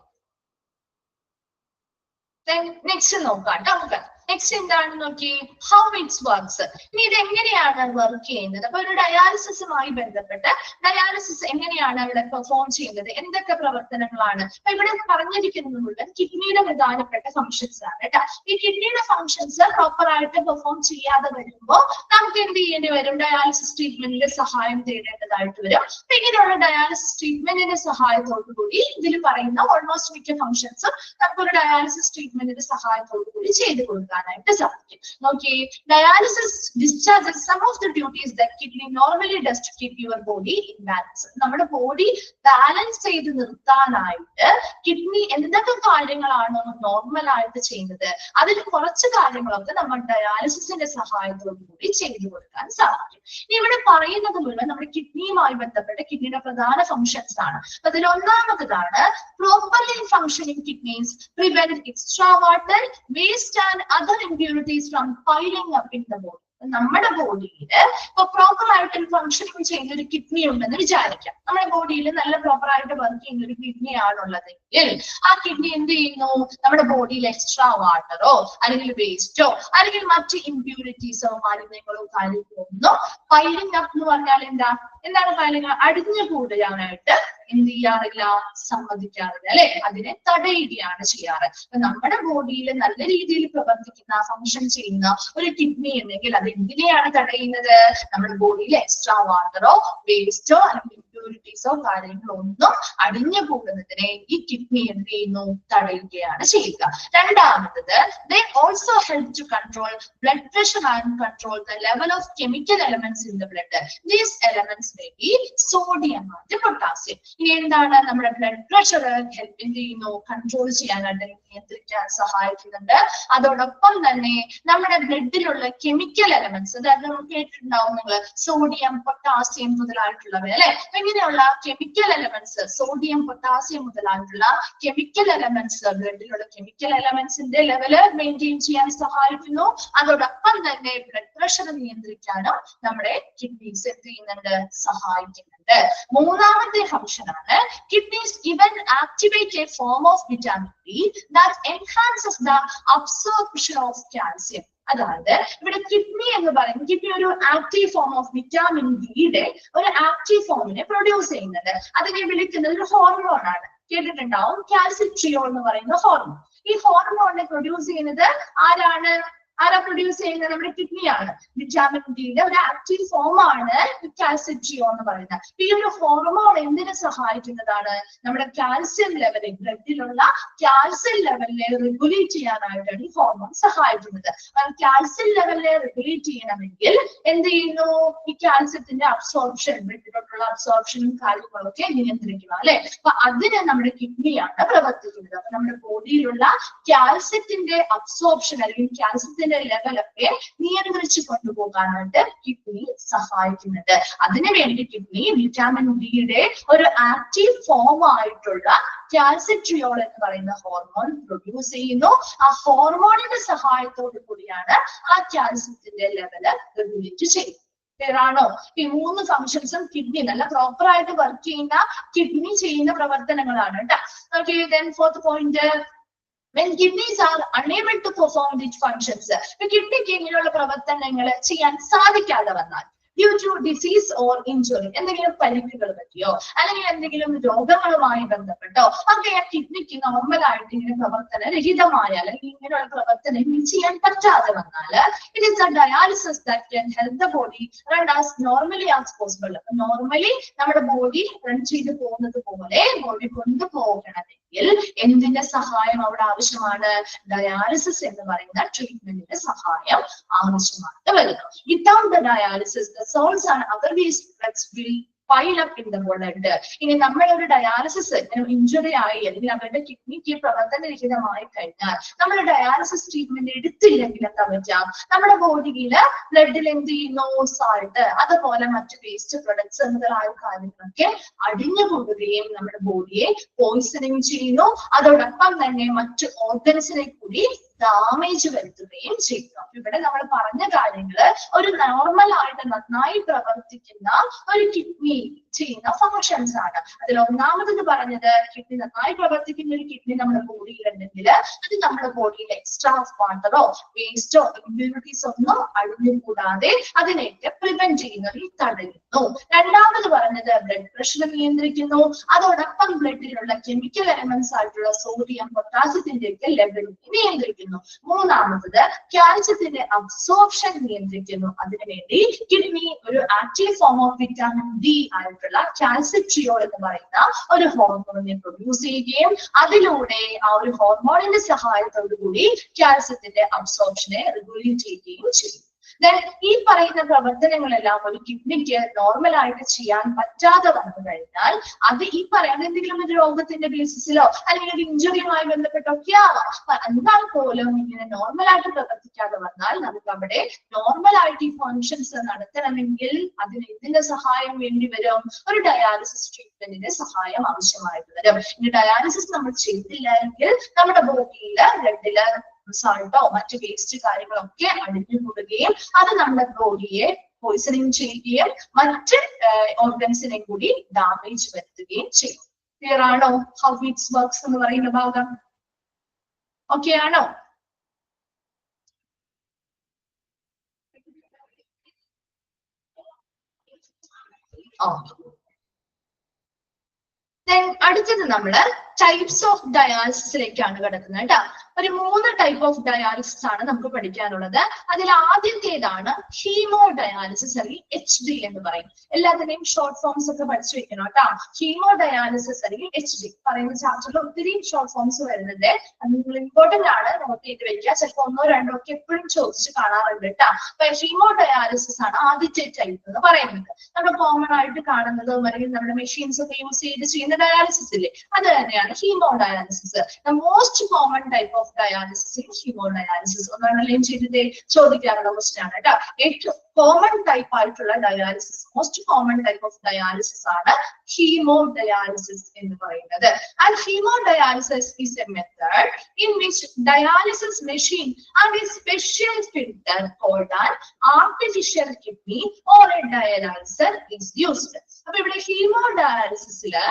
നെക്സ്റ്റ് നോക്കാം. നമുക്ക് നെക്സ്റ്റ് എന്താണ് നോക്കി, ഹൗ ഇറ്റ്സ് വർക്ക്സ്. ഇനി ഇത് എങ്ങനെയാണ് വർക്ക് ചെയ്യുന്നത്? അപ്പൊ ഒരു ഡയാലിസിസുമായി ബന്ധപ്പെട്ട് ഡയാലിസിസ് എങ്ങനെയാണ് അവിടെ പെർഫോം ചെയ്യുന്നത്, എന്തൊക്കെ പ്രവർത്തനങ്ങളാണ്? അപ്പൊ ഇവിടെ പറഞ്ഞിരിക്കുന്നത് മുഴുവൻ കിഡ്നിയുടെ പ്രധാനപ്പെട്ട ഫങ്ഷൻസ് ആണ് കേട്ടോ. ഈ കിഡ്നിയുടെ ഫങ്ഷൻസ് പ്രോപ്പർ ആയിട്ട് പെർഫോം ചെയ്യാതെ വരുമ്പോൾ നമുക്ക് എന്ത് ചെയ്യേണ്ടി വരും? ഡയാലിസിസ് ട്രീറ്റ്മെന്റിന്റെ സഹായം തേടേണ്ടതായിട്ട് വരും. അപ്പൊ ഇങ്ങനെയുള്ള ഡയാലിസിസ് ട്രീറ്റ്മെന്റിന്റെ സഹായത്തോടു കൂടി ഇതിൽ പറയുന്ന ഓൾമോസ്റ്റ് മിക്ക ഫങ്ഷൻസും നമുക്കൊരു ഡയാലിസിസ് ട്രീറ്റ്മെന്റിന്റെ സഹായത്തോടു കൂടി ചെയ്തു കൊടുക്കാനായിട്ട് സാധിക്കും. നോക്കി, dialysis discharges some of the duties that kidney normally does to keep your body in balance. നമ്മുടെ ബോഡി ബാലൻസ് ചെയ്ത് നിർത്താനായിട്ട് കിഡ്നി എന്തൊക്കെ കാര്യങ്ങളാണോ നോർമൽ ആയിട്ട് ചെയ്യുന്നത് അതിൽ കുറച്ച് കാര്യങ്ങളൊക്കെ നമ്മൾ ഡയാലിസിസിന്റെ സഹായത്തോടു കൂടി ചെയ്തു കൊടുക്കാൻ സാധിക്കും. ഇനി ഇവിടെ പറയുന്നത് മുഴുവൻ നമ്മുടെ കിഡ്നിയുമായി ബന്ധപ്പെട്ട കിഡ്നിയുടെ പ്രധാന ഫങ്ഷൻസ് ആണ്. അതിൽ ഒന്നാമതാണ് properly functioning kidneys prevent extra water, waste and other impurities from piling up in the body. നമ്മുടെ ബോഡിയിൽ ഇപ്പൊ പ്രോപ്പർ ആയിട്ട് ഫങ്ഷനിങ് ചെയ്യുന്ന ഒരു കിഡ്നി ഉണ്ടെന്ന് വിചാരിക്കാം. നമ്മുടെ ബോഡിയിൽ നല്ല പ്രോപ്പർ ആയിട്ട് വർക്ക് ചെയ്യുന്ന ഒരു കിഡ്നി ആണുള്ളതെങ്കിൽ ആ കിഡ്നി എന്ത് ചെയ്യുന്നു? നമ്മുടെ ബോഡിയിൽ എക്സ്ട്രാ വാട്ടറോ അല്ലെങ്കിൽ വേസ്റ്റോ അല്ലെങ്കിൽ മറ്റ് ഇംപ്യൂരിറ്റീസോ മാലിന്യങ്ങളോ കാര്യങ്ങളോ ഒന്നും പൈലിംഗ് അപ്പ് എന്ന് പറഞ്ഞാൽ എന്താണ് പൈലിംഗ്? അടിഞ്ഞു കൂടാനായിട്ട് എന്ത് ചെയ്യാറില്ല, സമ്മതിക്കാറില്ല അല്ലെ, അതിനെ തടയുകയാണ് ചെയ്യാറ്. അപ്പൊ നമ്മുടെ ബോഡിയിൽ നല്ല രീതിയിൽ പ്രവർത്തിക്കുന്ന ഫങ്ഷൻ ചെയ്യുന്ന ഒരു കിഡ്നി ഉണ്ടെങ്കിൽ അത് എന്തിനെയാണ് തടയുന്നത്? നമ്മുടെ ബോഡിയിൽ എക്സ്ട്രാ വാട്ടറോ വേസ്റ്റോ അല്ലെങ്കിൽ ഇംപ്യൂരിറ്റീസോ കാര്യങ്ങളോ ഒന്നും അടിഞ്ഞു കൂടുന്നതിനെ ഈ കിഡ്നി എന്ത് ചെയ്യുന്നു? തടയുകയാണ് ചെയ്യുക. രണ്ടാമത്തത്, they also help to control blood pressure and control the level of chemical elements in the blood. These elements may be sodium and potassium. ഇനി എന്താണ്? നമ്മുടെ ബ്ലഡ് പ്രഷർ ഹെൽപ്പ് ചെയ്യുന്നു, കൺട്രോൾ ചെയ്യാനായിട്ട് നിയന്ത്രിക്കാൻ സഹായിക്കുന്നുണ്ട്. അതോടൊപ്പം തന്നെ നമ്മുടെ ബ്ലഡിലുള്ള കെമിക്കൽ എലമെന്റ്സ്, അതായത് നമ്മൾ കേട്ടിട്ടുണ്ടാവും നിങ്ങൾ സോഡിയം പൊട്ടാസ്യം മുതലായിട്ടുള്ളവ അല്ലെ. ഇങ്ങനെയുള്ള കെമിക്കൽ എലമെന്റ്സ്, സോഡിയം പൊട്ടാസ്യം മുതലായിട്ടുള്ള കെമിക്കൽ എലമെന്റ്സ് ബ്ലഡിലുള്ള കെമിക്കൽ എലമെന്റ്സിന്റെ ലെവല് മെയിൻറ്റെയിൻ ചെയ്യാൻ സഹായിക്കുന്നു. അതോടൊപ്പം തന്നെ ബ്ലഡ് പ്രഷർ നിയന്ത്രിക്കാനും നമ്മുടെ കിഡ്നീസ് എന്ത് ചെയ്യുന്നുണ്ട്? സഹായിക്കുന്നുണ്ട്. മൂന്നാമത്തെ ഫംഗ്ഷൻ ആണ് കിഡ്നീസ് ഇവൻ activate A form of vitamin D that enhances the absorption of calcium. അതായത് ഇവിടെ കിഡ്നി എന്ന് പറയുന്നത് കിഡ്നി ഒരു ആക്റ്റീവ് ഫോം ഓഫ് വിറ്റാമിൻ ഡിയുടെ ഒരു ആക്റ്റീവ് ഫോമിനെ പ്രൊഡ്യൂസ് ചെയ്യുന്നുണ്ട്. അതിനെ വിളിക്കുന്നത് ഒരു ഹോർമോൺ ആണ്. കേട്ടിട്ടുണ്ടാവും, കാൽസിട്രിയോൾ എന്ന് പറയുന്ന ഹോർമോൺ. ഈ ഹോർമോണിനെ പ്രൊഡ്യൂസ് ചെയ്യുന്നത് ആരാണ്? ആരാ പ്രൊഡ്യൂസ് ചെയ്യുന്നത്? നമ്മുടെ കിഡ്നിയാണ്. വിറ്റാമിൻ ഡിയുടെ ഒരു ആക്റ്റീവ് ഫോം ആണ് കാൽസിട്രിയോൾ എന്ന് പറയുന്നത്. ഈ ഒരു ഹോർമോൺ എന്തിനെ സഹായിക്കുന്നതാണ്? നമ്മുടെ കാൽസ്യം ലെവലിൽ, ബ്ലഡിലുള്ള കാൽസ്യം ലെവലിനെ റെഗുലേറ്റ് ചെയ്യാനായിട്ടാണ് ഈ ഹോർമോൺ സഹായിക്കുന്നത്. കാൽസ്യം ലെവലിനെ റെഗുലേറ്റ് ചെയ്യണമെങ്കിൽ എന്ത് ചെയ്യുന്നു? ഈ കാൽസ്യത്തിന്റെ അബ്സോർപ്ഷൻ, ബ്ലഡിലോട്ടുള്ള അബ്സോർപ്ഷനും കാര്യങ്ങളൊക്കെ നിയന്ത്രിക്കണം അല്ലെ. അപ്പൊ അതിന് നമ്മുടെ കിഡ്നിയാണ് പ്രവർത്തിക്കുന്നത്. അപ്പൊ നമ്മുടെ ബോഡിയിലുള്ള കാൽസ്യത്തിന്റെ അബ്സോർപ്ഷൻ അല്ലെങ്കിൽ കാൽസ്യത്തിന്റെ ലെവലൊക്കെ നിയന്ത്രിച്ചു കൊണ്ടുപോകാനായിട്ട് കിഡ്നി സഹായിക്കുന്നുണ്ട്. അതിനുവേണ്ടി കിഡ്നി വിറ്റാമിൻ ഡിയുടെ ഒരു ആക്റ്റീവ് ഫോം ആയിട്ടുള്ള കാൽസിട്രിയോൾ എന്ന് പറയുന്ന ഹോർമോൺ പ്രൊഡ്യൂസ് ചെയ്യുന്നു. ആ ഹോർമോണിന്റെ സഹായത്തോടു കൂടിയാണ് ആ കാൽസ്യത്തിന്റെ ലെവല് റെഗുലേറ്റ് ചെയ്യുന്നത്. ാണോ? ഈ 3 ഫങ്ഷൻസും കിഡ്നി നല്ല പ്രോപ്പർ ആയിട്ട് വർക്ക് ചെയ്യുന്ന കിഡ്നി ചെയ്യുന്ന പ്രവർത്തനങ്ങളാണ് കേട്ടോ. Okay, then fourth point, when kidneys are unable to perform these functions, കിഡ്നിക്ക് ഇങ്ങനെയുള്ള പ്രവർത്തനങ്ങൾ ചെയ്യാൻ സാധിക്കാതെ വന്നാൽ due to disease or injury, എന്തെങ്കിലും പരിക്കുകൾ പറ്റിയോ അല്ലെങ്കിൽ എന്തെങ്കിലും രോഗങ്ങളുമായി ബന്ധപ്പെട്ടോ ഒക്കെ ആ കിഡ്നിക്ക് നോർമലായിട്ട് ഇങ്ങനെ പ്രവർത്തന രഹിതമായ അല്ലെങ്കിൽ ഇങ്ങനെയുള്ള പ്രവർത്തനങ്ങൾ ചെയ്യാൻ പറ്റാതെ വന്നാല് it is a dialysis that can help the body run as normally as possible. Normally നമ്മുടെ ബോഡി റൺ ചെയ്ത് പോകുന്നത് പോലെ ബോഡി കൊണ്ടുപോകണമെങ്കിൽ എന്തിന്റെ സഹായം അവിടെ ആവശ്യമാണ്? ഡയാലിസിസ് എന്ന് പറയുന്ന ട്രീറ്റ്മെന്റിന്റെ സഹായം ആവശ്യമായിട്ട് വരുന്നു. Without the dialysis the salts and other waste products will pile up in the blood. ഇനി നമ്മളൊരു ഡയാലിസിസ് ഇഞ്ചുറി ആയി അല്ലെങ്കിൽ അവരുടെ കിഡ്നിക്ക് പ്രവർത്തനരഹിതമായി കഴിഞ്ഞാൽ നമ്മൾ ഡയാലിസിസ് ട്രീറ്റ്മെന്റ് എടുത്തില്ലെങ്കിൽ എന്താ പറ്റാം? നമ്മുടെ ബോഡിയില് ബ്ലഡിൽ എന്ത് ചെയ്യുന്നു? സാൾട്ട്, അതുപോലെ മറ്റു വേസ്റ്റ് പ്രൊഡക്ട്സ് മുതലായ കാര്യങ്ങളൊക്കെ അടിഞ്ഞുകൂടുകയും നമ്മുടെ ബോഡിയെ പോയിസണിങ് ചെയ്യുന്നു. അതോടൊപ്പം തന്നെ മറ്റു ഓർഗൻസിനെ കൂടി ഡാമേജ് വരുത്തുകയും ചെയ്യുന്നു. ഇവിടെ നമ്മൾ പറഞ്ഞ കാര്യങ്ങള് ഒരു നോർമൽ ആയിട്ട് നന്നായി പ്രവർത്തിക്കുന്ന ഒരു കിഡ്നി ചെയ്യുന്ന ഫങ്ഷൻസ് ആണ്. അതിൽ ഒന്നാമത് പറഞ്ഞത് കിഡ്നി നന്നായി പ്രവർത്തിക്കുന്ന ഒരു കിഡ്നി നമ്മുടെ ബോഡിയിലുണ്ടെങ്കിൽ അത് നമ്മുടെ ബോഡിയിൽ എക്സ്ട്രാ വാട്ടറോ വേസ്റ്റോ ഇമ്പ്യൂരിറ്റീസ് ഒന്നും അടിഞ്ഞുകൂടാതെ അതിനെയൊക്കെ പ്രിവെന്റ് ചെയ്യുന്നതിൽ തടയുന്നു. രണ്ടാമത് പറഞ്ഞത് ബ്ലഡ് പ്രഷർ നിയന്ത്രിക്കുന്നു. അതോടൊപ്പം ബ്ലഡിലുള്ള കെമിക്കൽ എലമെന്റ്സ് ആയിട്ടുള്ള സോഡിയം, പൊട്ടാസ്യത്തിന്റെ ഒക്കെ ലെവൽ നിയന്ത്രിക്കുന്നു. മൂന്നാമത് കാൽസ്യത്തിന്റെ അബ്സോർപ്ഷൻ നിയന്ത്രിക്കുന്നു. അതിനുവേണ്ടി കിഡ്നി ഒരു active form of vitamin D ആയിട്ടുള്ള കാൽസിട്രിയോൾ എന്ന് പറയുന്ന ഒരു ഹോർമോണിനെ പ്രൊഡ്യൂസ് ചെയ്യുകയും അതിലൂടെ ആ ഒരു ഹോർമോണിന്റെ സഹായത്തോടു കൂടി കാൽസ്യത്തിന്റെ അബ്സോർപ്ഷനെ റെഗുലേറ്റ് ചെയ്യുകയും ചെയ്യും. ഈ പറയുന്ന പ്രവർത്തനങ്ങളെല്ലാം ഒരു കിഡ്നിക്ക് നോർമൽ ആയിട്ട് ചെയ്യാൻ പറ്റാതെ വന്നു കഴിഞ്ഞാൽ അത് ഈ പറയുന്ന എന്തെങ്കിലും ഒരു രോഗത്തിന്റെ ബേസിസിലോ അല്ലെങ്കിൽ ഒരു ഇഞ്ചുറിയുമായി ബന്ധപ്പെട്ടൊക്കെ ആവാം. എന്നാൽ പോലും ഇങ്ങനെ നോർമൽ ആയിട്ട് പ്രവർത്തിക്കാതെ വന്നാൽ നമുക്ക് അവിടെ നോർമൽ ആയിട്ട് ഈ ഫങ്ഷൻസ് നടത്തണമെങ്കിൽ അതിന് എന്തിന്റെ സഹായം വേണ്ടി വരും? ഒരു ഡയാലിസിസ് ട്രീറ്റ്മെന്റിന്റെ സഹായം ആവശ്യമായിട്ട് വരും. ഇനി ഡയാലിസിസ് നമ്മൾ ചെയ്തില്ലെങ്കിൽ നമ്മുടെ ബോഡിയില് ബ്ലഡില് സാൾട്ടോ മറ്റു വേസ്റ്റ് കാര്യങ്ങളൊക്കെ അടിഞ്ഞുകൂടുകയും അത് നമ്മുടെ ബോഡിയെ പോയിസണിങ് ചെയ്യുകയും മറ്റ് ഓർഗൻസിനെ കൂടി ഡാമേജ് വരുത്തുകയും ചെയ്യും. ക്ലിയർ ആണോ? ഹൗ ഇറ്റ്സ് വർക്ക്സ് എന്ന് പറയുന്ന ഭാഗം ഓക്കെ ആണോ? അടുത്തത് നമ്മള് ടൈപ്സ് ഓഫ് ഡയാലിസിസിലേക്കാണ് കിടക്കുന്നത് കേട്ടോ. ഒരു 3 ടൈപ്പ് ഓഫ് ഡയാലിസിസ് ആണ് നമുക്ക് പഠിക്കാനുള്ളത്. അതിൽ ആദ്യത്തേതാണ് ഹീമോ ഡയാലിസിസ് അല്ലെങ്കിൽ HD എന്ന് പറയും. എല്ലാത്തിനെയും ഷോർട്ട് ഫോംസ് ഒക്കെ പഠിച്ചു വെക്കണം കേട്ടോ. ഹീമോ ഡയാലിസിസ് അല്ലെങ്കിൽ HD പറയുന്ന ചാപ്റ്ററിൽ ഒത്തിരി ഷോർട്ട് ഫോംസ് വരുന്നുണ്ട്. അത് നിങ്ങൾ ഇമ്പോർട്ടന്റ് ആണ്, നോട്ട് ചെയ്ത് വെക്കുക. ചിലപ്പോൾ 1 2 ഒക്കെ എപ്പോഴും ചോദിച്ച് കാണാറുണ്ട് കേട്ടോ. അപ്പൊ ഹീമോ ഡയാലിസിസ് ആണ് ആദ്യത്തെ ടൈപ്പ് എന്ന് പറയുന്നത്. നമ്മൾ കോമൺ ആയിട്ട് കാണുന്നതും അല്ലെങ്കിൽ നമ്മുടെ മെഷീൻസ് ഒക്കെ യൂസ് ചെയ്ത് ചെയ്യുന്ന ഡയാലിസിസ് ഇല്ലേ, അത് തന്നെയാണ് hemodialysis. The most common type of dialysis is hemodialysis. ഒന്നാണെങ്കിലും ചെയ്തിട്ട് ചോദിക്കാനുള്ള ക്വസ്റ്റ്യൻ ആണ് കേട്ടോ. ഏറ്റവും കോമൺ ടൈപ്പ് ആയിട്ടുള്ള dialysis, most common type of dialysis ആണ് hemodialysis എന്ന് പറയുന്നത്. And hemodialysis is a method in which dialysis machine and a special filter called an artificial kidney or a dialyzer is used. അപ്പൊ ഇവിടെ ഹീമോഡയാലിസിസില്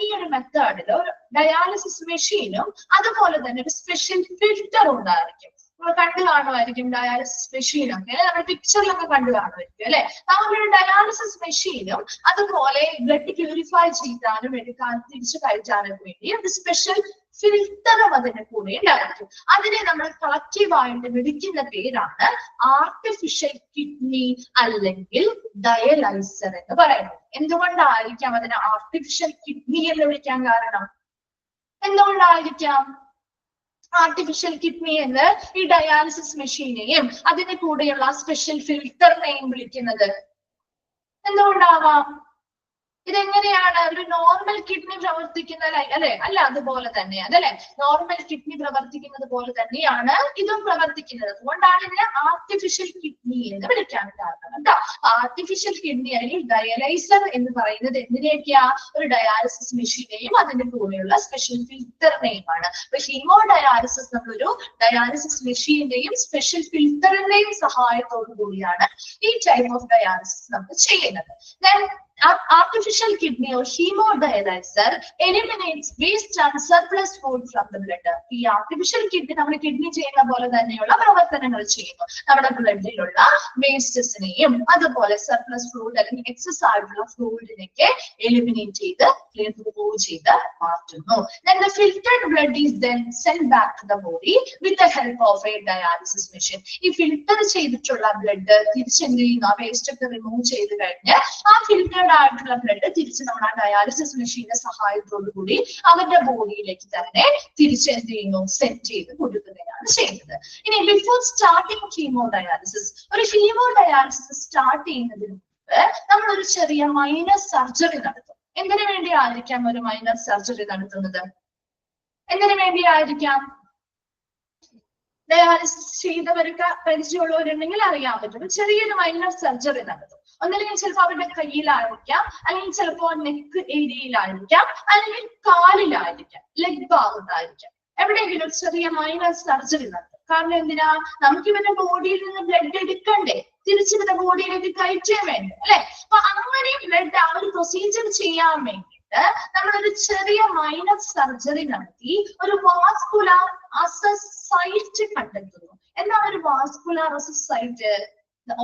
ഈ ഒരു മെത്തേഡില് ഒരു dialysis മെഷീനും അതുപോലെ തന്നെ ഒരു സ്പെഷ്യൽ ഫിൽറ്റർ ഉണ്ടായിരിക്കും. നമ്മൾ കണ്ടു കാണുമായിരിക്കും ഡയാലിസിസ് മെഷീനൊക്കെ, നമ്മുടെ പിക്ചറിലൊക്കെ കണ്ടു കാണുമായിരിക്കും അല്ലെ. നമ്മളൊരു ഡയാലിസിസ് മെഷീനും അതുപോലെ ബ്ലഡ് പ്യൂരിഫൈ ചെയ്യാനും വേണ്ടി തിരിച്ചു കയറ്റാനും വേണ്ടി ഒരു സ്പെഷ്യൽ ഫിൽറ്ററും അതിന്റെ കൂടെ ഉണ്ടായിരിക്കും. അതിനെ നമ്മൾ കളക്റ്റീവ് ആയിട്ട് വിളിക്കുന്ന പേരാണ് ആർട്ടിഫിഷ്യൽ കിഡ്നി അല്ലെങ്കിൽ ഡയലൈസർ എന്ന് പറയുന്നത്. എന്തുകൊണ്ടായിരിക്കാം അതിനെ ആർട്ടിഫിഷ്യൽ കിഡ്നി എന്ന് വിളിക്കാൻ കാരണം? എന്തുകൊണ്ടായിരിക്കാം ആർട്ടിഫിഷ്യൽ കിഡ്നി എന്ന് ഈ ഡയാലിസിസ് മെഷീനെയും അതിന്റെ കൂടെയുള്ള സ്പെഷ്യൽ ഫിൽറ്ററിനെയും വിളിക്കുന്നത്? എന്തുകൊണ്ടാവാം? ഇതെങ്ങനെയാണ് ഒരു നോർമൽ കിഡ്നി പ്രവർത്തിക്കുന്ന അല്ലെ? അല്ല, അതുപോലെ തന്നെ അതല്ലേ, നോർമൽ കിഡ്നി പ്രവർത്തിക്കുന്നത് പോലെ തന്നെയാണ് ഇതും പ്രവർത്തിക്കുന്നത്. അതുകൊണ്ടാണ് ഇതിനെ ആർട്ടിഫിഷ്യൽ കിഡ്നി എന്ന് വിളിക്കാൻ കാരണം കേട്ടോ. ആർട്ടിഫിഷ്യൽ കിഡ്നി അല്ലെങ്കിൽ ഡയലൈസർ എന്ന് പറയുന്നത് എന്തിനൊക്കെയാ? ഒരു ഡയാലിസിസ് മെഷീനെയും അതിന്റെ കൂടെയുള്ള സ്പെഷ്യൽ ഫിൽറ്ററിനെയുമാണ്. അപ്പൊ ഹീമോ ഡയാലിസിസ് നമ്മളൊരു ഡയാലിസിസ് മെഷീന്റെയും സ്പെഷ്യൽ ഫിൽറ്ററിന്റെയും സഹായത്തോടു കൂടിയാണ് ഈ ടൈപ്പ് ഓഫ് ഡയാലിസിസ് നമ്മൾ ചെയ്യുന്നത്. Artificial kidney or hemodialyzer eliminates waste and surplus food from the blood. ഈ ആർട്ടിഫിഷ്യൽ കിഡ്നി നമ്മുടെ കിഡ്നി ചെയ്യുന്ന പോലെ തന്നെയുള്ള പ്രവർത്തനങ്ങൾ ചെയ്യുന്നു. നമ്മുടെ ബ്ലഡിലുള്ള വേസ്റ്റസിനെയും അതുപോലെ സർപ്ലസ് ഫ്ലൂയിഡ് അല്ലെങ്കിൽ എക്സസ് ആയിട്ടുള്ള ഫ്ലൂയിഡിനെയൊക്കെ എലിമിനേറ്റ് ചെയ്ത് റിമൂവ് ചെയ്ത് മാറ്റുന്നു. Then the filtered blood is then sent back to the body with the help of a dialysis machine. ഈ ഫിൽറ്റർ ചെയ്തിട്ടുള്ള ബ്ലഡ് തിരിച്ചെന്ത് ചെയ്യുന്നു? ആ വേസ്റ്റ് ഒക്കെ റിമൂവ് ചെയ്ത് കഴിഞ്ഞ് ആ ഫിൽറ്റർ ആയിട്ടുള്ള ബ്ലഡ് തിരിച്ച് നമ്മൾ ആ ഡയാലിസിസ് മെഷീന്റെ സഹായത്തോടു കൂടി അവരുടെ ബോഡിയിലേക്ക് തന്നെ തിരിച്ച് എന്ത് ചെയ്യുന്നു? സെറ്റ് ചെയ്ത് കൊടുക്കുകയാണ് ചെയ്യുന്നത്. ഇനി ബിഫോർ സ്റ്റാർട്ടിങ് ഹീമോ ഡയാലിസിസ്, ഒരു ഹീമോ ഡയാലിസിസ് സ്റ്റാർട്ട് ചെയ്യുന്നതിന് മുമ്പ് നമ്മൾ ഒരു ചെറിയ മൈനർ സർജറി നടത്തും. എന്തിനു വേണ്ടിയായിരിക്കാം ഒരു മൈനർ സർജറി നടത്തുന്നത്? എന്തിനു വേണ്ടിയായിരിക്കാം? ഡയാലിസിസ് ചെയ്തവർക്ക് പരിചയമുള്ളവരുണ്ടെങ്കിൽ അറിയാൻ പറ്റും. ചെറിയൊരു മൈനർ സർജറി നടത്തും. ഒന്നല്ലെങ്കിൽ ചിലപ്പോൾ അവരുടെ കയ്യിലായിരിക്കാം, അല്ലെങ്കിൽ ചിലപ്പോൾ നെക്ക് ഏരിയയിലായിരിക്കാം, അല്ലെങ്കിൽ കാലിലായിരിക്കാം, ലെഗ് ഭാഗത്തായിരിക്കാം. എവിടെയെങ്കിലും ഒരു ചെറിയ മൈനർ സർജറി നടത്തും. കാരണം എന്തിനാ? നമുക്ക് ഇവരുടെ ബോഡിയിൽ നിന്ന് ബ്ലഡ് എടുക്കണ്ടേ, തിരിച്ചിവരുടെ ബോഡിയിലേക്ക് കയറ്റാൻ വേണ്ടി അല്ലെ? അപ്പൊ അങ്ങനെ ബ്ലഡ് ആ ഒരു പ്രൊസീജിയർ ചെയ്യാൻ വേണ്ടിയിട്ട് നമ്മളൊരു ചെറിയ മൈനർ സർജറി നടത്തി ഒരു വാസ്കുലാർ അസസ് സൈറ്റ് കണ്ടെത്തുന്നു. എന്താണ് ഒരു vascular access site?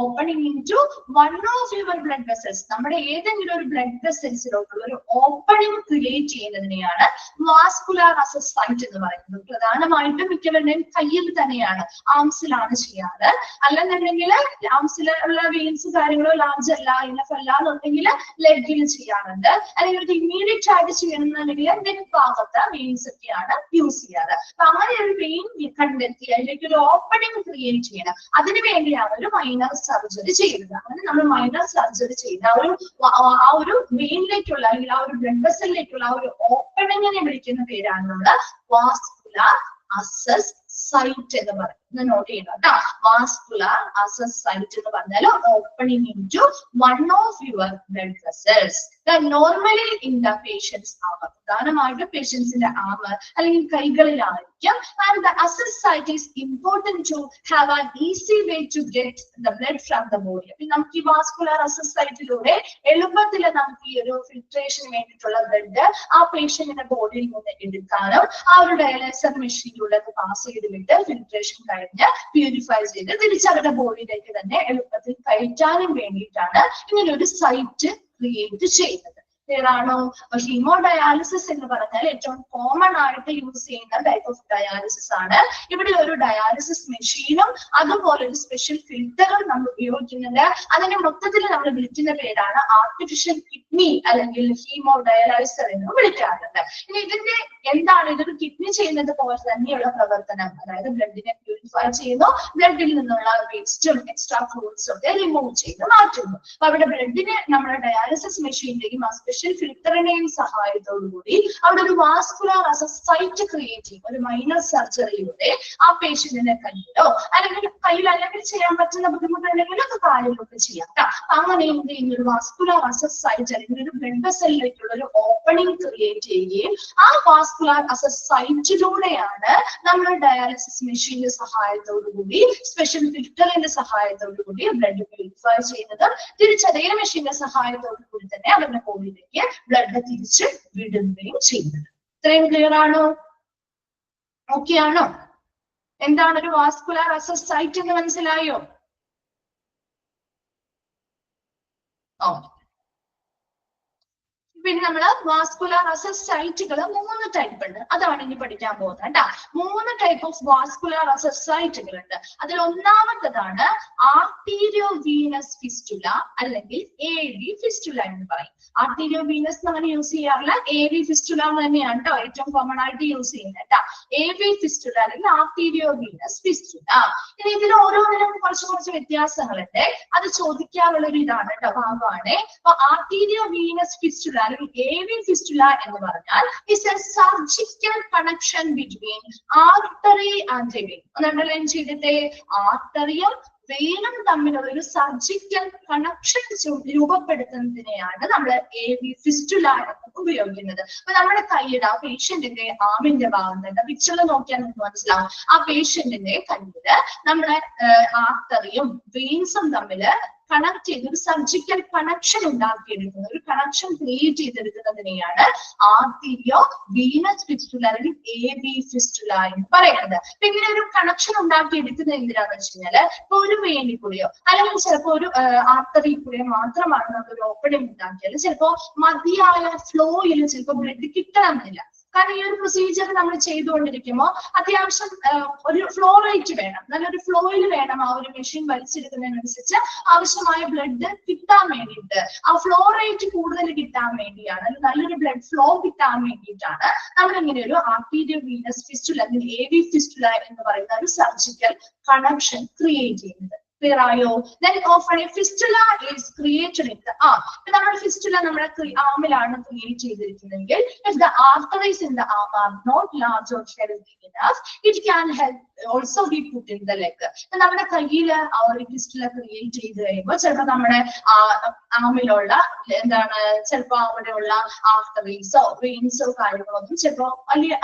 opening into one of your blood vessels. നമ്മുടെ ഏതെങ്കിലും ഒരു ബ്ലഡ് വെസൽസിലോട്ടുള്ള ഒരു ഓപ്പണിംഗ് ക്രിയേറ്റ് ചെയ്യുന്നതിനെയാണ് വാസ്കുലാർ അസസ് സൈറ്റ് എന്ന് പറയുന്നത്. പ്രധാനമായിട്ടും മിക്കവരുടെയും കയ്യിൽ തന്നെയാണ്, ആംസിലാണ് ചെയ്യാറ്. അല്ലെന്നുണ്ടെങ്കിൽ ആംസിലുള്ള വെയിൻസ് കാര്യങ്ങളോ ലാർജ് അല്ല, ഇനഫ് അല്ല എന്നുണ്ടെങ്കിൽ ലെഗിൽ ചെയ്യാറുണ്ട്. അല്ലെങ്കിൽ ഒരു ഇമ്മീഡിയറ്റ് ആയിട്ട് ചെയ്യണമെന്നുണ്ടെങ്കിൽ നെക്ക് ഭാഗത്ത് വെയിൻസ് ഒക്കെയാണ് യൂസ് ചെയ്യാറ്. അപ്പൊ അങ്ങനെ ഒരു വെയിൻ കണ്ടെത്തി അതിലേക്ക് ഒരു ഓപ്പണിംഗ് ക്രിയേറ്റ് ചെയ്യണം. അതിനു വേണ്ടിയാണ് ഒരു മൈനർ സർജറി ചെയ്യുന്നത്. അങ്ങനെ നമ്മൾ മൈനർ സർജറി ചെയ്ത് ആ ഒരു വെയിനിലേക്കുള്ള അല്ലെങ്കിൽ ആ ഒരു ബ്ലഡ് വെസലിലേക്കുള്ള ആ ഒരു ഓപ്പണിങ്ങിനെ വിളിക്കുന്ന പേരാണ് നമ്മൾ വാസ്കുലാർ അസസ് സൈറ്റ് എന്ന് പറയുന്നത്. നോട്ട് ചെയ്യണം കേട്ടോ. വാസ്കുലാർ അസസ് സൈറ്റ് എന്ന് പറഞ്ഞാൽ opening into one of your blood vessels. Normally in the patients ആമർ, പ്രധാനമായിട്ടും പേഷ്യൻസിന്റെ ആമർ അല്ലെങ്കിൽ കൈകളിലായിരിക്കും. And the access site is important to have an easy way to get the blood from the body. അപ്പൊ നമുക്ക് ഈ vascular assess സൈറ്റിലൂടെ എളുപ്പത്തിൽ നമുക്ക് ഈ ഒരു ഫിൽട്രേഷന് വേണ്ടിയിട്ടുള്ള ബ്ലഡ് ആ പേഷ്യന്റിന്റെ ബോഡിയിൽ നിന്ന് എടുക്കാനും ആ ഒരു ഡയാലിസിസ് മെഷീനിലൂടെ പാസ് ചെയ്ത് വിട്ട് ഫിൽട്രേഷൻ കഴിഞ്ഞ് പ്യൂരിഫൈ ചെയ്ത് തിരിച്ച് അവരുടെ ബോഡിയിലേക്ക് തന്നെ എളുപ്പത്തിൽ കയറ്റാനും വേണ്ടിയിട്ടാണ് ഇങ്ങനെ ഒരു സൈറ്റ് ക്രിയേറ്റ് ചെയ്യുന്നത്. ാണോ? ഹീമോ ഡയാലിസിസ് എന്ന് പറഞ്ഞാൽ ഏറ്റവും കോമൺ ആയിട്ട് യൂസ് ചെയ്യുന്ന ടൈപ്പ് ഓഫ് ഡയാലിസിസ് ആണ്. ഇവിടെ ഒരു ഡയാലിസിസ് മെഷീനും അതുപോലെ ഒരു സ്പെഷ്യൽ ഫിൽറ്ററും നമ്മൾ ഉപയോഗിക്കുന്നുണ്ട്. അതിന്റെ മൊത്തത്തിൽ നമ്മൾ വിളിക്കുന്ന പേരാണ് ആർട്ടിഫിഷ്യൽ കിഡ്നി അല്ലെങ്കിൽ ഹീമോ ഡയാലൈസർ എന്ന് വിളിക്കാറുണ്ട്. ഇനി ഇതിന്റെ എന്താണ്? ഇതൊരു കിഡ്നി ചെയ്യുന്നത് പോലെ തന്നെയുള്ള പ്രവർത്തനം, അതായത് ബ്ലഡിനെ പ്യൂരിഫൈ ചെയ്യുന്നു, ബ്ലഡിൽ നിന്നുള്ള വേസ്റ്റും എക്സ്ട്രാ ഫ്ലൂയിഡ്സും ഒക്കെ റിമൂവ് ചെയ്ത് മാറ്റുന്നു. അപ്പൊ അവിടെ ബ്ലഡിനെ നമ്മുടെ ഡയാലിസിസ് മെഷീന്റെയും സ്പെഷ്യൽ ഫിൽറ്ററിന്റെയും സഹായത്തോടുകൂടി അവിടെ ഒരു വാസ്കുലാർ അസസ് സൈറ്റ് ക്രിയേറ്റ് ചെയ്യും. ഒരു മൈനർ സർജറിയിലൂടെ ആ പേഷ്യന്റിന്റെ കയ്യിലോ അല്ലെങ്കിൽ ചെയ്യാൻ പറ്റുന്ന ബുദ്ധിമുട്ടുണ്ടെങ്കിൽ ഒക്കെ കാലിലൊക്കെ ചെയ്യാം. അങ്ങനെ എന്ത് ചെയ്യുന്ന ഒരു വാസ്കുലാർ അസസ് സൈറ്റ് അല്ലെങ്കിൽ ഒരു ബ്ലഡ് വെസലിലേക്കുള്ള ഒരു ഓപ്പണിംഗ് ക്രിയേറ്റ് ചെയ്യുകയും ആ വാസ്കുലാർ അസസ് സൈറ്റിലൂടെയാണ് നമ്മൾ ഡയാലിസിസ് മെഷീന്റെ സഹായത്തോടുകൂടി സ്പെഷ്യൽ ഫിൽറ്ററിന്റെ സഹായത്തോടുകൂടി ബ്ലഡ് പ്യൂരിഫൈ ചെയ്യുന്നത്. തിരിച്ചതേ മെഷീന്റെ സഹായത്തോടുകൂടി തന്നെ അവരുടെ ബോഡിയിലേക്ക് ബ്ലഡ് തിരിച്ച് വിടുകയും ചെയ്യുന്നത്. ഇത്രയും ക്ലിയർ ആണോ? ഓക്കെ ആണോ? എന്താണ് ഒരു വാസ്കുലാർ അസസ് സൈറ്റ് എന്ന് മനസ്സിലായോ? പിന്നെ നമ്മള് വാസ്കുലാർ അസസ് സൈറ്റുകൾ 3 ടൈപ്പ് ഉണ്ട്. അതാണ് ഇനി പഠിക്കാൻ പോകുന്നത് കേട്ടാ. 3 ടൈപ്പ് ഓഫ് വാസ്കുലാർ അസസ് സൈറ്റുകൾ ഉണ്ട്. അതിൽ ഒന്നാമത്തതാണ് ആർട്ടീരിയോ വീനസ് ഫിസ്റ്റുല അല്ലെങ്കിൽ AV ഫിസ്റ്റുല എന്ന് പറയും. ആർട്ടീരിയോ വീനസ് അങ്ങനെ യൂസ് ചെയ്യാറില്ല, AV ഫിസ്റ്റുല തന്നെയാണ് കേട്ടോ ഏറ്റവും കോമൺ ആയിട്ട് യൂസ് ചെയ്യുന്നത് കേട്ടാ. AV ഫിസ്റ്റുല അല്ലെങ്കിൽ ആർട്ടീരിയോ വീനസ് ഫിസ്റ്റുല. ഇനി ഇതിൽ ഓരോന്നിനും കുറച്ച് വ്യത്യാസങ്ങളുണ്ട്. അത് ചോദിക്കാനുള്ള ഒരു ഇതാണ് കേട്ടോ, ഭാഗമാണ്. അപ്പൊ arterio venous fistula AV fistula എന്ന് പറഞ്ഞാൽ is a surgical connection between artery and vein. ഒന്ന് അണ്ടർലൈൻ ചെയ്തിട്ടേ, ആർട്ടറിയും വെയിനും തമ്മിലുള്ള ഒരു സർജിക്കൽ കണക്ഷൻ രൂപപ്പെടുത്തുന്നതിനെയാണ് നമ്മൾ AV ഫിസ്റ്റുല ഉപയോഗിക്കുന്നത്. അപ്പൊ നമ്മുടെ കയ്യുടെ ആ പേഷ്യന്റിന്റെ ആമിന്റെ ഭാഗം തന്നെ പിക്ചറിൽ നോക്കിയാൽ നമുക്ക് മനസ്സിലാവും. ആ പേഷ്യന്റിന്റെ കയ്യില് നമ്മുടെ ആർട്ടറിയും വെയിൻസും തമ്മില് കണക്ട് ചെയ്ത് ഒരു സർജിക്കൽ കണക്ഷൻ ഉണ്ടാക്കിയെടുക്കുന്നത്, ഒരു കണക്ഷൻ ക്രിയേറ്റ് ചെയ്തെടുക്കുന്നതിനെയാണ് ആർട്ടീരിയോ വീനസ് ഫിസ്റ്റുല അല്ലെങ്കിൽ AV ഫിസ്റ്റുല എന്ന് പറയുന്നത്. അപ്പൊ ഇങ്ങനെ ഒരു കണക്ഷൻ ഉണ്ടാക്കിയെടുക്കുന്നത് എന്തിനാന്ന് വെച്ച് കഴിഞ്ഞാല് ഇപ്പൊ ഒരു വെയിനിൽ കൂടിയോ അല്ലെങ്കിൽ ചിലപ്പോ ഒരു ആർട്ടറി കൂടിയോ മാത്രമാണ് നമ്മളൊരു ഓപ്പണിംഗ് ഉണ്ടാക്കിയാൽ ചിലപ്പോ മതിയായ ഫ്ലോയിൽ ചിലപ്പോൾ ബ്ലഡ് കിട്ടണമെന്നില്ല. കാരണം ഈ ഒരു പ്രൊസീജിയർ നമ്മൾ ചെയ്തുകൊണ്ടിരിക്കുമ്പോൾ അത്യാവശ്യം ഒരു ഫ്ലോ റേറ്റ് വേണം, നല്ലൊരു ഫ്ലോയിൽ വേണം ആ ഒരു മെഷീൻ വലിച്ചെടുക്കുന്നതിനനുസരിച്ച് ആവശ്യമായ ബ്ലഡ് കിട്ടാൻ വേണ്ടിയിട്ട്. ആ ഫ്ലോ റേറ്റ് കൂടുതൽ കിട്ടാൻ വേണ്ടിയാണ്, നല്ലൊരു ബ്ലഡ് ഫ്ലോ കിട്ടാൻ വേണ്ടിയിട്ടാണ് നമ്മൾ ഇങ്ങനെ ഒരു ആർട്ടീരിയോ വീനസ് ഫിസ്റ്റുല അല്ലെങ്കിൽ AV ഫിസ്റ്റുല എന്ന് പറയുന്ന ഒരു സർജിക്കൽ കണക്ഷൻ ക്രിയേറ്റ് ചെയ്യുന്നത്. Clear ആയോ? Then often a fistula is created in the arm. നമ്മുടെ ഫിസ്റ്റുല നമ്മുടെ ആമിലാണ് create ചെയ്തിരിക്കുന്നതെങ്കിൽ if the arteries in the arm are not large or healthy enough, it can help also be put in the leg. നമ്മുടെ കയ്യില് ആ ഒരു fistula create ചെയ്ത് കഴിയുമ്പോൾ ചിലപ്പോൾ നമ്മുടെ ആമിലുള്ള എന്താണ് ചിലപ്പോൾ അവിടെയുള്ള ആർട്ടറീസോ വെയിൻസോ കാര്യങ്ങളൊന്നും ചിലപ്പോൾ വലിയ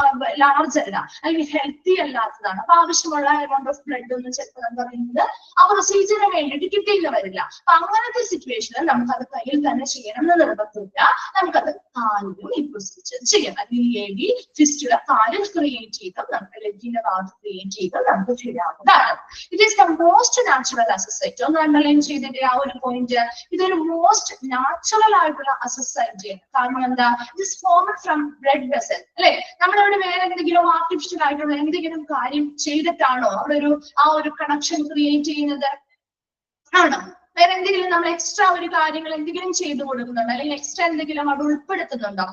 ലാർജ് അല്ല അല്ലെങ്കിൽ ഹെൽത്തി അല്ലാത്തതാണ്. അപ്പൊ ആവശ്യമുള്ള എമൗണ്ട് ഓഫ് ബ്ലഡ് ഒന്നും ചിലപ്പോൾ എന്താ പറയുന്നത് ആ പ്രൊസീജിയറിന് വേണ്ടിയിട്ട് കിട്ടിയെന്ന് വരില്ല. അപ്പൊ അങ്ങനത്തെ സിറ്റുവേഷനിൽ നമുക്കത് കയ്യിൽ തന്നെ ചെയ്യണം എന്ന് നിർബന്ധമില്ല, നമുക്കത് കാലിലും ഈ പ്രൊസീജിയർ ചെയ്യാം. അല്ലെങ്കിൽ AV ഫിസ്റ്റുല കാലിൽ ക്രിയേറ്റ് ചെയ്തും നമുക്ക് ലെഗിന്റെ ഭാഗത്ത് ക്രിയേറ്റ് ചെയ്തും നമുക്ക് ചെയ്യാവുന്നതാണ്. It is the most natural access site. ഒന്ന് അണ്ടർലൈൻ ചെയ്തിട്ട് ആ ഒരു പോയിന്റ്, ഇതൊരു മോസ്റ്റ് നാച്ചുറൽ ആയിട്ടുള്ള അസസൈറ്റ്. കാരണം എന്താ, it is formed from blood vessel അല്ലെ. നമ്മളവിടെ വേറെ എന്തെങ്കിലും ആർട്ടിഫിഷ്യൽ ആയിട്ടുള്ള എന്തെങ്കിലും കാര്യം ചെയ്തിട്ടാണോ അവിടെ ആ ഒരു കണക്ഷൻ ക്രിയേറ്റ് ചെയ്യുന്നത്? ആണോ? വേറെ എന്തെങ്കിലും നമ്മൾ എക്സ്ട്രാ ഒരു കാര്യങ്ങൾ എന്തെങ്കിലും ചെയ്തു കൊടുക്കുന്നുണ്ടോ അല്ലെങ്കിൽ എക്സ്ട്രാ എന്തെങ്കിലും അവിടെ ഉൾപ്പെടുത്തുന്നുണ്ടോ?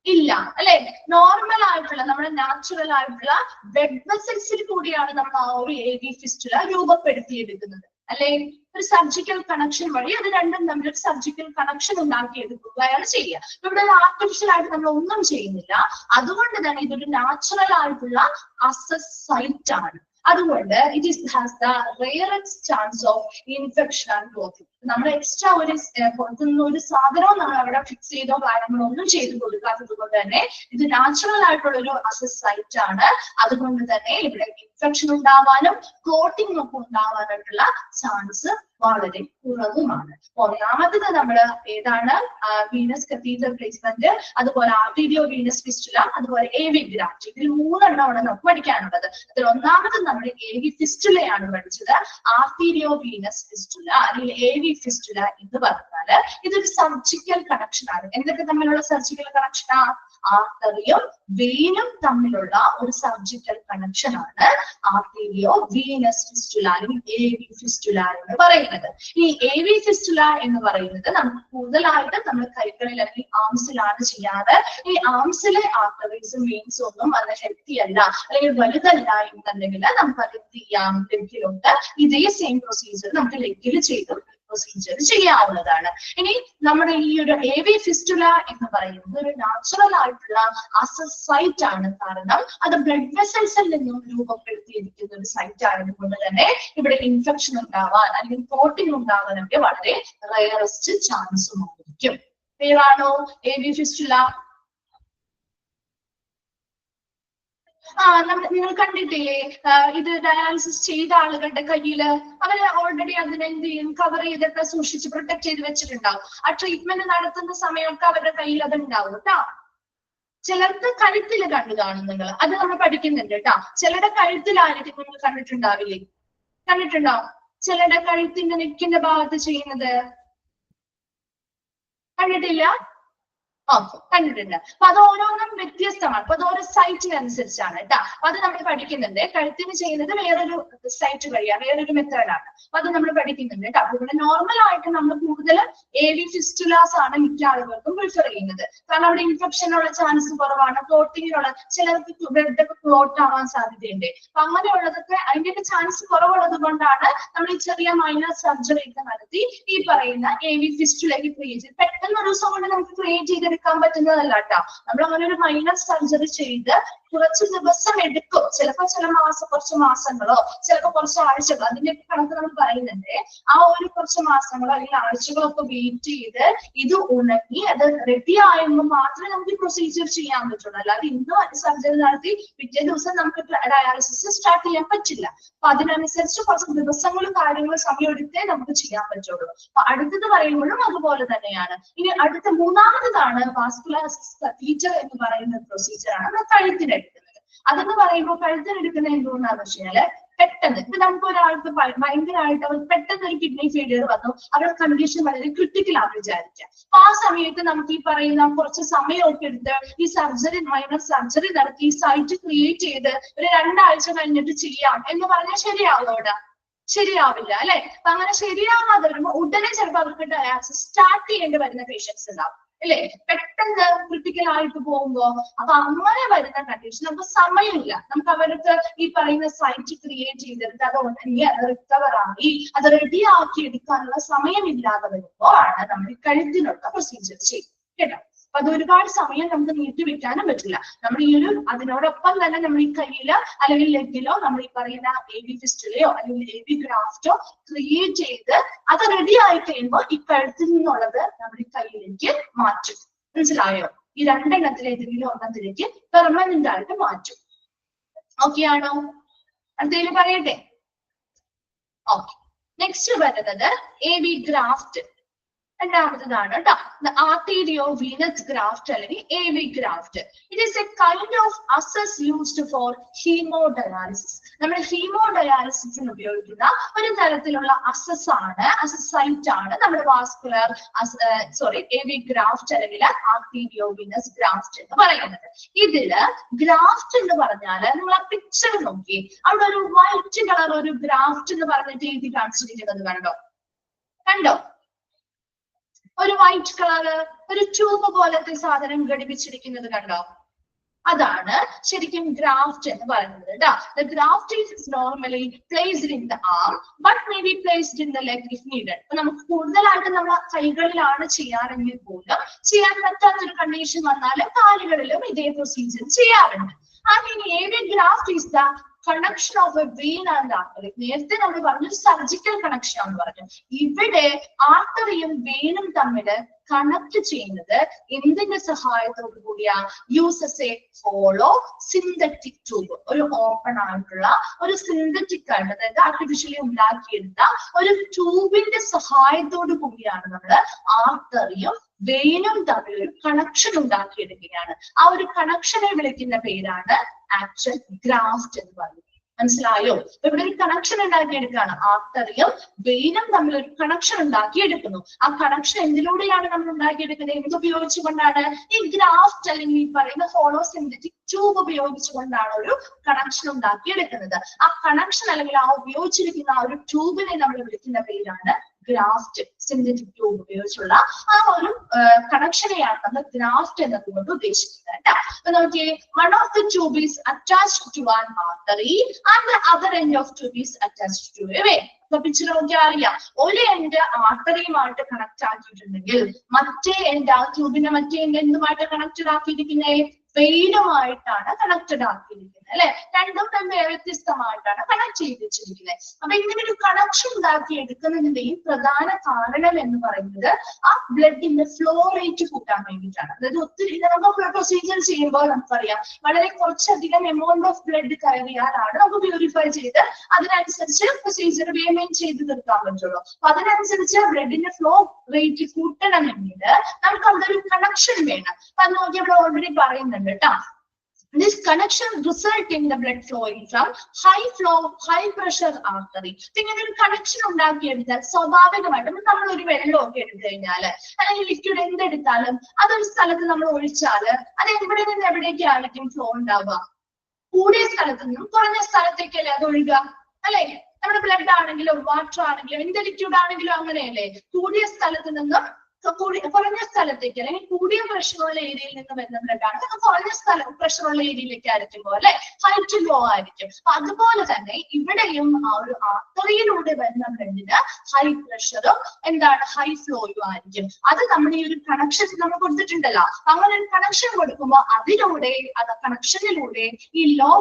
ഇല്ല അല്ലെ. നോർമൽ ആയിട്ടുള്ള നമ്മുടെ നാച്ചുറൽ ആയിട്ടുള്ള ബ്ലഡ് വെസൽസിൽ കൂടിയാണ് നമ്മൾ ആ ഒരു AV ഫിസ്റ്റുല രൂപപ്പെടുത്തിയെടുക്കുന്നത് അല്ലെ. ഒരു സർജിക്കൽ കണക്ഷൻ വഴി അത് രണ്ടും തമ്മിൽ ഒരു സർജിക്കൽ കണക്ഷൻ ഉണ്ടാക്കിയെടുക്കുകയാണ് ചെയ്യുക. ഇവിടെ ഒരു ആർട്ടിഫിഷ്യൽ ആയിട്ട് നമ്മൾ ഒന്നും ചെയ്യുന്നില്ല. അതുകൊണ്ട് തന്നെ ഇതൊരു നാച്ചുറൽ ആയിട്ടുള്ള അസസ് സൈറ്റ് ആണ്. അതുകൊണ്ട് it has the rarest chance of infection and growth. നമ്മൾ എക്സ്ട്രാ ഒരു പുറത്തുനിന്ന് ഒരു സാധനവും നമ്മൾ അവിടെ ഫിക്സ് ചെയ്തോ കാര്യങ്ങളോ ഒന്നും ചെയ്തു കൊടുക്കാത്തത് കൊണ്ട് തന്നെ ഇത് നാച്ചുറൽ ആയിട്ടുള്ള ഒരു അസസ് സൈറ്റ് ആണ്. അതുകൊണ്ട് തന്നെ ഇവിടെ ഇൻഫെക്ഷൻ ഉണ്ടാവാനും ക്ലോട്ടിംഗ് ഒക്കെ ഉണ്ടാവാനായിട്ടുള്ള ചാൻസ് വളരെ കുറവുമാണ്. ഒന്നാമത്തത് നമ്മള് ഏതാണ്, വീനസ് കത്തീഡ്രൽ പ്ലേസ്മെന്റ്, അതുപോലെ ആർട്ടീരിയോ വീനസ് ഫിസ്റ്റുല, അതുപോലെ AV ഗ്രാഫ്റ്റ്. ഇതിൽ 3 എണ്ണമാണ് നമുക്ക് പഠിക്കാനുള്ളത്. അതിൽ ഒന്നാമത് നമ്മൾ AV ഫിസ്റ്റുലയാണ് പഠിച്ചത്. ആർട്ടീരിയോ വീനസ് ഫിസ്റ്റുല അല്ലെങ്കിൽ AV ഫിസ്റ്റുല എന്ന് പറഞ്ഞാല് ഇതൊരു സർജിക്കൽ കണക്ഷൻ ആണ്. എന്തൊക്കെ തമ്മിലുള്ള സർജിക്കൽ കണക്ഷനാ? ആർട്ടറിയും വെയിനും തമ്മിലുള്ള ഒരു സർജിക്കൽ കണക്ഷൻ ആണ് ആർട്ടീരിയോ വീനസ് ഫിസ്റ്റുല അല്ലെങ്കിൽ AV ഫിസ്റ്റുല എന്ന് പറയുന്നത്. ഈ AV ഫിസ്റ്റുല എന്ന് പറയുന്നത് നമുക്ക് കൂടുതലായിട്ട് നമ്മൾ കൈകളിൽ അല്ലെങ്കിൽ ആംസിലാണ് ചെയ്യാറ്. ഈ ആംസിലെ ആർട്ടറീസും വെയിൻസും ഒന്നും വളരെ ഹെൽത്തി അല്ല അല്ലെങ്കിൽ വലുതല്ല എന്നുണ്ടെങ്കിൽ നമുക്ക് അത് എന്ത് ചെയ്യാം, ലെഗിലുണ്ട്. ഇതേ സെയിം പ്രൊസീജിയർ നമുക്ക് ലെഗിൽ ചെയ്തും പ്രൊസീജിയർ ചെയ്യാവുന്നതാണ്. ഇനി നമ്മുടെ ഈ ഒരു AV ഫിസ്റ്റുല എന്ന് പറയുന്നത് ഒരു നാച്ചുറൽ ആയിട്ടുള്ള അസസ് സൈറ്റ് ആണ്. കാരണം അത് ബ്ലഡ് വെസൽസിൽ നിന്നും രൂപപ്പെടുത്തിയിരിക്കുന്ന ഒരു സൈറ്റ് ആയതുകൊണ്ട് തന്നെ ഇവിടെ ഇൻഫെക്ഷൻ ഉണ്ടാവാൻ അല്ലെങ്കിൽ ക്ലോട്ടിംഗ് ഉണ്ടാവാനൊക്കെ വളരെ റയറസ്റ്റ് ചാൻസും ആയിരിക്കും. ക്ലിയർ ആണോ AV ഫിസ്റ്റുല? നിങ്ങൾ കണ്ടിട്ടില്ലേ, ഇത് ഡയാലിസിസ് ചെയ്ത ആളുകളുടെ കയ്യില് അവര് ഓൾറെഡി അതിനെ എന്ത് ചെയ്യും, കവർ ചെയ്തൊക്കെ സൂക്ഷിച്ച് പ്രൊട്ടക്ട് ചെയ്ത് വെച്ചിട്ടുണ്ടാവും. ആ ട്രീറ്റ്മെന്റ് നടത്തുന്ന സമയമൊക്കെ അവരുടെ കയ്യിൽ അത് ഉണ്ടാവും കേട്ടോ. ചിലർക്ക് കഴുത്തിൽ കണ്ടു കാണും നിങ്ങൾ, അത് നമ്മൾ പഠിക്കുന്നുണ്ട് കേട്ടോ. ചിലരുടെ കഴുത്തിലായിരിക്കും നിങ്ങൾ കണ്ടിട്ടുണ്ടാവില്ലേ, കണ്ടിട്ടുണ്ടാവും. ചിലരുടെ കഴുത്തിന്റെ നെക്കിന്റെ ഭാഗത്ത് ചെയ്യുന്നത് കണ്ടിട്ടില്ല? ഓക്കെ, കണ്ടിട്ടുണ്ട്. അപ്പൊ അത് ഓരോന്നും വ്യത്യസ്തമാണ്. അപ്പൊ അത് ഓരോ സൈറ്റിനനുസരിച്ചാണ് കേട്ടോ. അപ്പൊ അത് നമ്മൾ പഠിക്കുന്നുണ്ട്. കഴുത്തിന് ചെയ്യുന്നത് വേറൊരു സൈറ്റ് വഴിയാണ്, വേറൊരു മെത്തേഡാണ്. അപ്പൊ അത് നമ്മൾ പഠിക്കുന്നുണ്ട് കേട്ടോ. അപ്പൊ ഇവിടെ നോർമൽ ആയിട്ട് നമ്മൾ കൂടുതൽ AV ഫിസ്റ്റുലാസ് ആണ് മിക്ക ആളുകൾക്കും പ്രിഫർ ചെയ്യുന്നത്. കാരണം അവിടെ ഇൻഫെക്ഷനുള്ള ചാൻസ് കുറവാണ്, ക്ലോട്ടിങ്ങിനുള്ള ചിലർക്ക് ബ്ലഡ് ഒക്കെ ക്ലോട്ട് ആവാൻ സാധ്യതയുണ്ട്. അപ്പൊ അങ്ങനെയുള്ളതൊക്കെ അതിന്റെയൊക്കെ ചാൻസ് കുറവുള്ളത് കൊണ്ടാണ് നമ്മൾ ഈ ചെറിയ മൈനർ സർജറി ഒക്കെ നടത്തി ഈ പറയുന്ന AV ഫിസ്റ്റുലേക്ക് ക്രിയേറ്റ് ചെയ്ത് പെട്ടെന്ന് ഒരു ദിവസം കൊണ്ട് നമുക്ക് ക്രിയേറ്റ് ചെയ്തെടുക്കാൻ പറ്റുന്നതല്ല കേട്ടോ. നമ്മൾ അങ്ങനെ ഒരു മൈനർ സർജറി ചെയ്ത് കുറച്ച് ദിവസം എടുക്കും. ചിലപ്പോൾ കുറച്ച് മാസങ്ങളോ ചിലപ്പോൾ കുറച്ച് ആഴ്ചകളോ, അതിന്റെയൊക്കെ കണക്ക് നമ്മൾ പറയുന്നുണ്ട്. ആ ഒരു കുറച്ച് മാസങ്ങളോ അല്ലെങ്കിൽ ആഴ്ചകളോ ഒക്കെ വെയിറ്റ് ചെയ്ത് ഇത് ഉണങ്ങി അത് റെഡി ആകുമ്പോൾ മാത്രമേ നമുക്ക് പ്രൊസീജിയർ ചെയ്യാൻ പറ്റുള്ളൂ. അല്ലാതെ ഇന്ന് സർജറി നടത്തി പിറ്റേ ദിവസം നമുക്ക് ഡയാലിസിസ് സ്റ്റാർട്ട് ചെയ്യാൻ പറ്റില്ല. അപ്പൊ അതിനനുസരിച്ച് കുറച്ച് ദിവസങ്ങളും കാര്യങ്ങളും സമയമെടുത്തേ നമുക്ക് ചെയ്യാൻ പറ്റുള്ളൂ. അപ്പൊ അടുത്തത് പറയുമ്പോഴും അതുപോലെ തന്നെയാണ്. ഇനി അടുത്ത മൂന്നാമതാണ് വാസ്കുലർ കത്തീറ്റർ എന്ന് പറയുന്ന പ്രൊസീജിയർ ആണ് നമ്മൾ കഴുത്തിനെടുക്കുന്നത്. അതെന്ന് പറയുമ്പോൾ കഴുത്തിനെടുക്കുന്നത് എന്തുകൊണ്ടാന്ന് വെച്ച് കഴിഞ്ഞാല് പെട്ടെന്ന് ഇപ്പൊ നമുക്ക് ഒരാൾക്ക് ഭയങ്കരമായിട്ട് അവർ പെട്ടെന്ന് ഒരു കിഡ്നി ഫെയിലിയർ വന്നു, അവരുടെ കണ്ടീഷൻ വളരെ ക്രിട്ടിക്കൽ ആണ് വിചാരിക്കുക. അപ്പൊ ആ സമയത്ത് നമുക്ക് ഈ പറയുന്ന കുറച്ച് സമയമൊക്കെ എടുത്ത് ഈ സർജറി മൈനർ സർജറി നടത്തി ഈ സൈറ്റ് ക്രിയേറ്റ് ചെയ്ത് ഒരു 2 ആഴ്ച കഴിഞ്ഞിട്ട് ചെയ്യാം എന്ന് പറഞ്ഞാൽ ശരിയാവുമോടാ? ശരിയാവില്ല അല്ലെ? അപ്പൊ അങ്ങനെ ശരിയാവാതെ വരുമ്പോൾ ഉടനെ ചിലപ്പോൾ അവർക്ക് ഡയാലിസിസ് സ്റ്റാർട്ട് ചെയ്യേണ്ടി വരുന്ന പേഷ്യൻസ് ഉണ്ടാവും അല്ലെ, പെട്ടെന്ന് ക്രിട്ടിക്കൽ ആയിട്ട് പോകുമ്പോ. അപ്പൊ അങ്ങനെ വരുന്ന കണ്ടീഷൻ നമുക്ക് സമയമില്ല. നമുക്ക് അവർക്ക് ഈ പറയുന്ന സൈറ്റ് ക്രിയേറ്റ് ചെയ്തെടുത്ത് അത് ഉടനെ അത് റിക്കവർ ആയി അത് റെഡി ആക്കി എടുക്കാനുള്ള സമയമില്ലാതെ വരുമ്പോ ആണ് നമ്മൾ ഈ കഴുത്തിനുള്ള പ്രൊസീജിയർ ചെയ്യും കേട്ടോ. അപ്പൊ അത് ഒരുപാട് സമയം നമുക്ക് നീട്ടിവെക്കാനും പറ്റില്ല. നമ്മൾ ഈ ഒരു അതിനോടൊപ്പം തന്നെ നമ്മൾ ഈ കയ്യിലോ അല്ലെങ്കിൽ ലെഗിലോ നമ്മൾ ഈ പറയുന്ന AV ഫിസ്റ്റുലയോ അല്ലെങ്കിൽ AV ഗ്രാഫ്റ്റോ ക്രിയേറ്റ് ചെയ്ത് അത് റെഡി ആയി കഴിയുമ്പോൾ ഈ കഴുത്തിൽ നിന്നുള്ളത് നമ്മൾ ഈ കയ്യിലേക്ക് മാറ്റും. മനസ്സിലായോ? ഈ 2 എണ്ണത്തിൽ ഏതെങ്കിലും ഒന്നത്തിലേക്ക് പെർമനന്റ് ആയിട്ട് മാറ്റും. ഓക്കെ ആണോ? അടുത്തതിൽ പറയട്ടെ. ഓക്കെ, നെക്സ്റ്റ് വരുന്നത് AV ഗ്രാഫ്റ്റ്. രണ്ടാമതാണ് കേട്ടോ, arteriovenous graft അല്ലെങ്കിൽ AV graft. It is a kind of access used for hemodialysis. നമ്മൾ ഹീമോഡയാലിസിസിന് ഉപയോഗിക്കുന്ന ഒരു തരത്തിലുള്ള അസസ് സൈറ്റ് ആണ് നമ്മുടെ വാസ്കുലർ AV ഗ്രാഫ്റ്റ് അല്ലെങ്കിൽ arteriovenous graft എന്ന് പറയുന്നത്. ഇതില് ഗ്രാഫ്റ്റ് എന്ന് പറഞ്ഞാല് നിങ്ങൾ ആ പിക്ചർ നോക്കി, അവിടെ ഒരു വൈറ്റ് കളർ ഒരു ഗ്രാഫ്റ്റ് എന്ന് പറഞ്ഞിട്ട് എഴുതി കാണിച്ചിരിക്കുന്നത് കണ്ടോ? ഒരു വൈറ്റ് കളറ് ഒരു ട്യൂബ് പോലത്തെ സാധനം ഘടിപ്പിച്ചിരിക്കുന്നത് കണ്ടോ? അതാണ് ശരിക്കും ഗ്രാഫ്റ്റ് എന്ന് പറയുന്നത് കേട്ടോ. The graft is normally placed in the arm but may be placed in the leg if needed. അപ്പൊ നമുക്ക് കൂടുതലായിട്ട് നമ്മൾ കൈകളിലാണ് ചെയ്യാറെങ്കിൽ പോലും ചെയ്യാൻ പറ്റാത്തൊരു കണ്ടീഷൻ വന്നാൽ കാലുകളിലും ഇതേ പ്രൊസീജിയർ ചെയ്യാറുണ്ട്. അങ്ങനെ AV graft is the connection of a vein and artery. നേരത്തെ നമ്മൾ പറഞ്ഞു സർജിക്കൽ കണക്ഷൻ എന്ന് പറഞ്ഞു. ഇവിടെ ആർട്ടറിയും വെയിനും തമ്മിൽ കണക്ട് ചെയ്യുന്നത് എന്തിന്റെ സഹായത്തോടു കൂടിയാ? Uses A hollow synthetic tube. ഒരു ഓപ്പൺ ആയിട്ടുള്ള ഒരു സിന്തറ്റിക് ആയിട്ട് അതായത് ആർട്ടിഫിഷ്യലി ഉണ്ടാക്കിയെടുത്ത ഒരു ട്യൂബിന്റെ സഹായത്തോടു കൂടിയാണ് നമ്മൾ ആർട്ടറിയും വെയിനും തമ്മിൽ ഒരു കണക്ഷൻ ഉണ്ടാക്കിയെടുക്കുകയാണ്. ആ ഒരു കണക്ഷനെ വിളിക്കുന്ന പേരാണ് ആക്ച്വൽ ഗ്രാഫ്റ്റ് എന്ന് പറയുന്നത്. മനസ്സിലായോ? ഇവിടെ ഒരു കണക്ഷൻ ഉണ്ടാക്കിയെടുക്കുകയാണ്. ആർട്ടറിയും വെയിനും തമ്മിൽ ഒരു കണക്ഷൻ ഉണ്ടാക്കിയെടുക്കുന്നു. ആ കണക്ഷൻ എന്തിലൂടെയാണ് നമ്മൾ ഉണ്ടാക്കിയെടുക്കുന്നത്? എന്ത് ഉപയോഗിച്ചുകൊണ്ടാണ്? ഈ ഗ്രാഫ്റ്റ് അല്ലെങ്കിൽ ഈ പറയുന്ന ഹോളോ സിന്തറ്റിക് ട്യൂബ് ഉപയോഗിച്ചുകൊണ്ടാണ് ഒരു കണക്ഷൻ ഉണ്ടാക്കിയെടുക്കുന്നത്. ആ കണക്ഷൻ അല്ലെങ്കിൽ ആ ഉപയോഗിച്ചിരിക്കുന്ന ആ ഒരു ട്യൂബിനെ നമ്മൾ വിളിക്കുന്ന പേരാണ് ഗ്രാഫ്റ്റ്. സിന്തറ്റിക് ട്യൂബ് ഉപയോഗിച്ചുള്ള ആ ഒരു കണക്ഷനെയാണ് നമ്മൾ ഗ്രാഫ്റ്റ് എന്നതുകൊണ്ട് ഉദ്ദേശിക്കുന്നത് കേട്ടോ. അപ്പൊ നോക്കിയേ, one of the tube is attached to an artery and the other end of tube is attached to a vein. അപ്പൊ പിക്ചർ നോക്കിയാൽ അറിയാം, ഒരു എൻഡ് ആർട്ടറിയുമായിട്ട് കണക്ട് ആക്കിയിട്ടുണ്ടെങ്കിൽ മറ്റേ എൻഡ് ആ ട്യൂബിന്റെ മറ്റേ എൻഡ് എന്തുമായിട്ട് കണക്റ്റഡ് ആക്കിയിരിക്കുന്നത്? വെയിനുമായിട്ടാണ് കണക്റ്റഡ് ആക്കിയിരിക്കുന്നത് അല്ലെ. രണ്ടും വ്യത്യസ്തമായിട്ടാണ് കണക്ട് ചെയ്ത് വെച്ചിരിക്കുന്നത്. അപ്പൊ ഇങ്ങനെ ഒരു കണക്ഷൻ ഉണ്ടാക്കി എടുക്കുന്നതിന്റെയും പ്രധാന കാരണം എന്ന് പറയുന്നത് ആ ബ്ലഡിന്റെ ഫ്ലോ റേറ്റ് കൂട്ടാൻ വേണ്ടിയിട്ടാണ്. അതായത് ഒത്തിരി നമുക്ക് പ്രൊസീജിയർ ചെയ്യുമ്പോൾ നമുക്കറിയാം വളരെ കുറച്ചധികം എമൗണ്ട് ഓഫ് ബ്ലഡ് കയറിയാലാണ് നമുക്ക് പ്യൂരിഫൈ ചെയ്ത് അതിനനുസരിച്ച് പ്രൊസീജിയർ വേഗം ചെയ്ത് തീർക്കാൻ പറ്റുള്ളൂ. അപ്പൊ അതിനനുസരിച്ച് ബ്ലഡിന്റെ ഫ്ലോ റേറ്റ് കൂട്ടണമെങ്കിൽ നമുക്ക് അവിടെ ഒരു കണക്ഷൻ വേണം. അപ്പൊ അത് നോക്കി ഇവിടെ ഓൾറെഡി പറയുന്നുണ്ട് കേട്ടോ. This connection result in the blood flowing from high pressure artery. ഇങ്ങനെ ഒരു കണക്ഷൻ ഉണ്ടാക്കിയെടുത്താൽ സ്വാഭാവികമായിട്ടും നമ്മൾ ഒരു വെള്ളമൊക്കെ എടുത്തു കഴിഞ്ഞാല് അല്ലെങ്കിൽ ലിക്വിഡ് എന്തെടുത്താലും അതൊരു സ്ഥലത്ത് നമ്മൾ ഒഴിച്ചാല് അത് എവിടെ നിന്ന് എവിടേക്കായിരിക്കും ഫ്ലോ ഉണ്ടാവുക? കൂടിയ സ്ഥലത്ത് നിന്നും കുറഞ്ഞ സ്ഥലത്തേക്കല്ലേ അത് ഒഴുകുക, അല്ലെ? നമ്മുടെ ബ്ലഡ് ആണെങ്കിലും വാട്ടർ ആണെങ്കിലും എന്ത് ലിക്വിഡ് ആണെങ്കിലും അങ്ങനെയല്ലേ? കൂടിയ സ്ഥലത്ത് നിന്നും കുറഞ്ഞ സ്ഥലത്തേക്ക് അല്ലെങ്കിൽ കൂടിയ പ്രഷറുള്ള ഏരിയയിൽ നിന്ന് വരുന്ന ബ്ലഡ് ആണ് കുറഞ്ഞ പ്രഷറുള്ള ഏരിയയിലേക്ക് ആയിരിക്കുമ്പോൾ അല്ലെ ഹൈറ്റ് ലോ ആയിരിക്കും. അപ്പൊ അതുപോലെ തന്നെ ഇവിടെയും ആ ഒരു ആർട്ടറിയിലൂടെ വരുന്ന ബ്ലഡിന് ഹൈ പ്രഷറും എന്താണ് ഹൈ ഫ്ലോയും ആയിരിക്കും. അത് നമ്മുടെ ഈ ഒരു കണക്ഷൻ നമ്മൾ കൊടുത്തിട്ടുണ്ടല്ലോ. അങ്ങനെ ഒരു കണക്ഷൻ കൊടുക്കുമ്പോൾ അതിലൂടെ കണക്ഷനിലൂടെ ഈ ലോ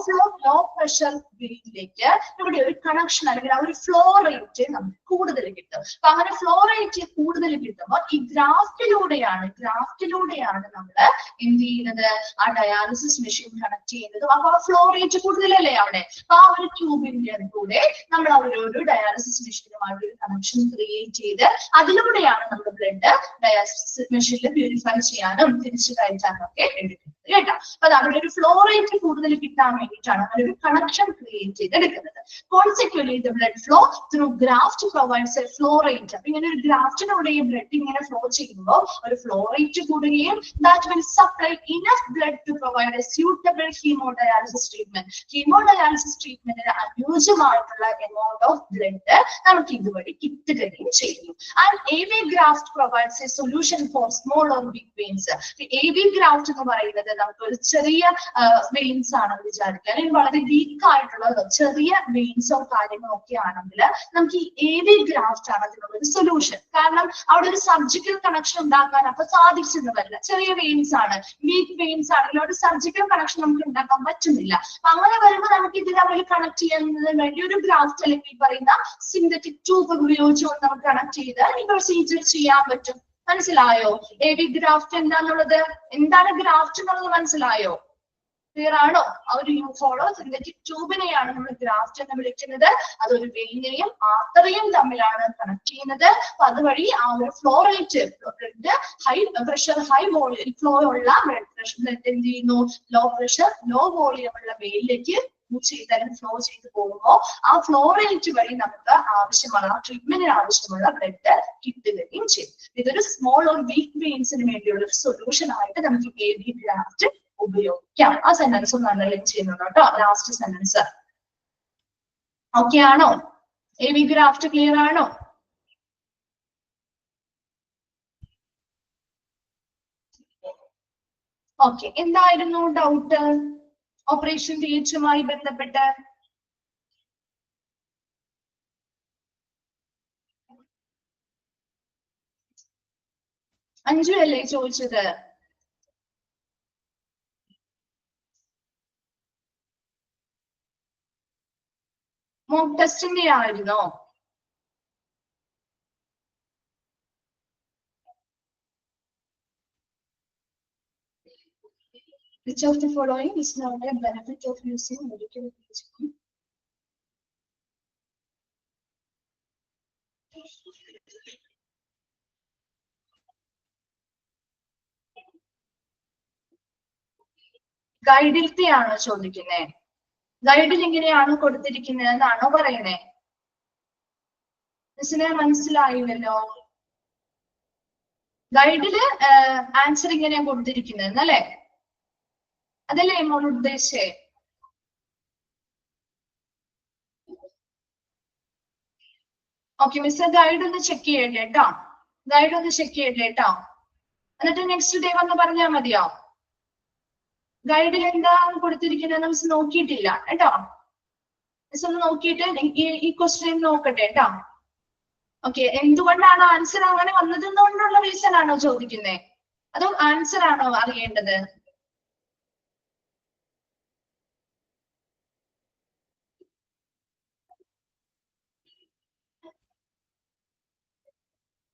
പ്രഷർ വെയിനിലേക്ക് ഇവിടെ ഒരു കണക്ഷൻ അല്ലെങ്കിൽ ആ ഒരു ഫ്ലോ റേറ്റ് നമുക്ക് കൂടുതൽ കിട്ടും. അപ്പൊ അങ്ങനെ ഫ്ലോ റേറ്റ് കൂടുതൽ കിട്ടുമ്പോൾ ഈ ഗ്രാഫ്റ്റിലൂടെയാണ് നമ്മൾ എന്ത് ചെയ്യുന്നത്? ആ ഡയാലിസിസ് മെഷീൻ കണക്ട് ചെയ്യുന്നത്. അപ്പൊ ആ ഫ്ലോ റേറ്റ് കൂടുതലല്ലേ അവിടെ? അപ്പൊ ആ ഒരു ട്യൂബിന്റെ കൂടെ നമ്മൾ ഒരു ഡയാലിസിസ് മെഷീനുമായിട്ട് ഒരു കണക്ഷൻ ക്രിയേറ്റ് ചെയ്ത് അതിലൂടെയാണ് നമ്മുടെ ബ്ലഡ് ഡയാലിസിസ് മെഷീനിൽ പ്യൂരിഫൈ ചെയ്യാനും തിരിച്ചു കയറ്റാനും ഒക്കെ എടുക്കുന്നത് കേട്ടോ. അപ്പൊ അവിടെ ഒരു ഫ്ലോ റേറ്റ് കൂടുതൽ കിട്ടാൻ വേണ്ടിയിട്ടാണ് അങ്ങനെ ഒരു കണക്ഷൻ ക്രിയേറ്റ് ചെയ്തെടുക്കുന്നത്. Consequently, the blood flow through graft provides a flow rate. അപ്പൊ ഇങ്ങനെ ഒരു ഗ്രാഫ്റ്റിലൂടെ ഈ ബ്ലഡ് ഇങ്ങനെ ഫ്ലോ ചെയ്യുമ്പോൾ ഒരു ഫ്ലോ റേറ്റ് കൂടുകയും that will supply enough blood to provide a suitable hemodialysis treatment. Hemodialysis treatmentന് അനുയോജ്യമായിട്ടുള്ള amount of blood നമുക്ക് ഇതുവഴി കിട്ടുകയും ചെയ്യും. And AV graft provides a solution for small or big veins. AV graft എന്ന് പറയുന്നത് നമുക്ക് ഒരു ചെറിയ വെയിൻസ് ആണെന്ന് വിചാരിക്കുക, അല്ലെങ്കിൽ വളരെ വീക്ക് ആയിട്ടുള്ള ചെറിയ വെയിൻസോ കാര്യങ്ങളോ ഒക്കെ ആണെങ്കിൽ നമുക്ക് ഈ AV ഗ്രാഫ്റ്റ് ആണ് അതിനുള്ള ഒരു സൊല്യൂഷൻ. കാരണം അവിടെ ഒരു സർജിക്കൽ കണക്ഷൻ ഉണ്ടാക്കാൻ അപ്പൊ സാധിച്ചെന്ന് വരില്ല. ചെറിയ വെയിൻസ് ആണ്, വീക്ക് വെയിൻസ് ആണെങ്കിൽ ഒരു സർജിക്കൽ കണക്ഷൻ നമുക്ക് ഉണ്ടാക്കാൻ പറ്റുന്നില്ല. അപ്പൊ അങ്ങനെ വരുമ്പോൾ നമുക്ക് ഇത് തമ്മിൽ കണക്ട് ചെയ്യുന്നതിന് വേണ്ടി ഒരു ഗ്രാഫ്റ്റ് അല്ലെങ്കിൽ ഈ പറയുന്ന സിന്തറ്റിക് ട്യൂബ് ഉപയോഗിച്ചുകൊണ്ട് നമുക്ക് കണക്ട് ചെയ്ത് ഈ പ്രൊസീജിയർ ചെയ്യാൻ പറ്റും. മനസ്സിലായോ? AV ഗ്രാഫ്റ്റ് എന്താന്നുള്ളത്? എന്താണ് ഗ്രാഫ്റ്റ് എന്നുള്ളത് മനസ്സിലായോ? ക്ലിയർ ആണോ? ആ ഒരു ഹോളോ സിന്തറ്റിക് ട്യൂബിനെയാണ് നമ്മൾ ഗ്രാഫ്റ്റ് എന്ന് വിളിക്കുന്നത്. അതൊരു വെയിനെയും ആർട്ടറിയും തമ്മിലാണ് കണക്ട് ചെയ്യുന്നത്. അപ്പൊ അതുവഴി ആ ഒരു flow rate blood high pressure high volume flow ഉള്ള ബ്ലഡ് എന്ത് ചെയ്യുന്നു? ലോ പ്രഷർ ലോ വോളിയം ഉള്ള വെയിനിലേക്ക് ഫ്ലോ ചെയ്ത് പോകുമ്പോൾ ആ ഫ്ലോ റേറ്റ് വഴി നമുക്ക് ആവശ്യമുള്ള ട്രീറ്റ്മെന്റിന് ആവശ്യമുള്ള ബ്ലഡ് കിട്ടുകയും ചെയ്യും. ഇതൊരു സ്മോൾ ഓർ വീക്ക് വെയിൻസിന് വേണ്ടിയുള്ള ഒരു സൊല്യൂഷൻ ആയിട്ട് നമുക്ക് AV ഗ്രാഫ്റ്റ് ഉപയോഗിക്കാം. ആ സെന്റൻസ് ഒന്ന് അനലൈസ് ചെയ്യുന്നുണ്ട് കേട്ടോ. ലാസ്റ്റ് സെന്റൻസ് ഓക്കെ ആണോ? AV ഗ്രാഫ്റ്റ് ക്ലിയർ ആണോ? ഓക്കെ, എന്തായിരുന്നു ഡൗട്ട് ഓപ്പറേഷൻ തിയേറ്ററുമായി ബന്ധപ്പെട്ട്? അഞ്ജു അല്ലേ ചോദിച്ചത്? മോക്ക് ടെസ്റ്റിന്റെ ആയിരുന്നോ? Which of the following is not a benefit of using medical imaging? ഗൈഡിലത്തെയാണോ ചോദിക്കുന്നത്? ഗൈഡിൽ എങ്ങനെയാണ് കൊടുത്തിരിക്കുന്നത് എന്നാണോ പറയുന്നേ? മിസ്സിനെ മനസ്സിലായില്ലല്ലോ. ഗൈഡില് ആൻസർ ഇങ്ങനെയാ കൊടുത്തിരിക്കുന്നത് അല്ലേ? അതല്ലേ മോൾ ഉദ്ദേശിച്ചേ? ഓക്കെ, മിസ് ഗൈഡ് ഒന്ന് ചെക്ക് ചെയ്യട്ടെ കേട്ടോ. ഗൈഡ് ഒന്ന് ചെക്ക് ചെയ്യട്ടെ കേട്ടോ. എന്നിട്ട് നെക്സ്റ്റ് ഡേ വന്ന് പറഞ്ഞാൽ മതിയോ? ഗൈഡിൽ എന്താണ് കൊടുത്തിരിക്കുന്നത് മിസ് നോക്കിയിട്ടില്ല കേട്ടോ. മിസ് ഒന്ന് നോക്കിയിട്ട് ഈ ക്വസ്റ്റ്യൻ നോക്കട്ടെ കേട്ടോ. ഓക്കെ, എന്തുകൊണ്ടാണ് ആൻസർ അങ്ങനെ വന്നതെന്നുകൊണ്ടുള്ള റീസൺ ആണോ ചോദിക്കുന്നത്? അതോ ആൻസർ ആണോ അറിയേണ്ടത്?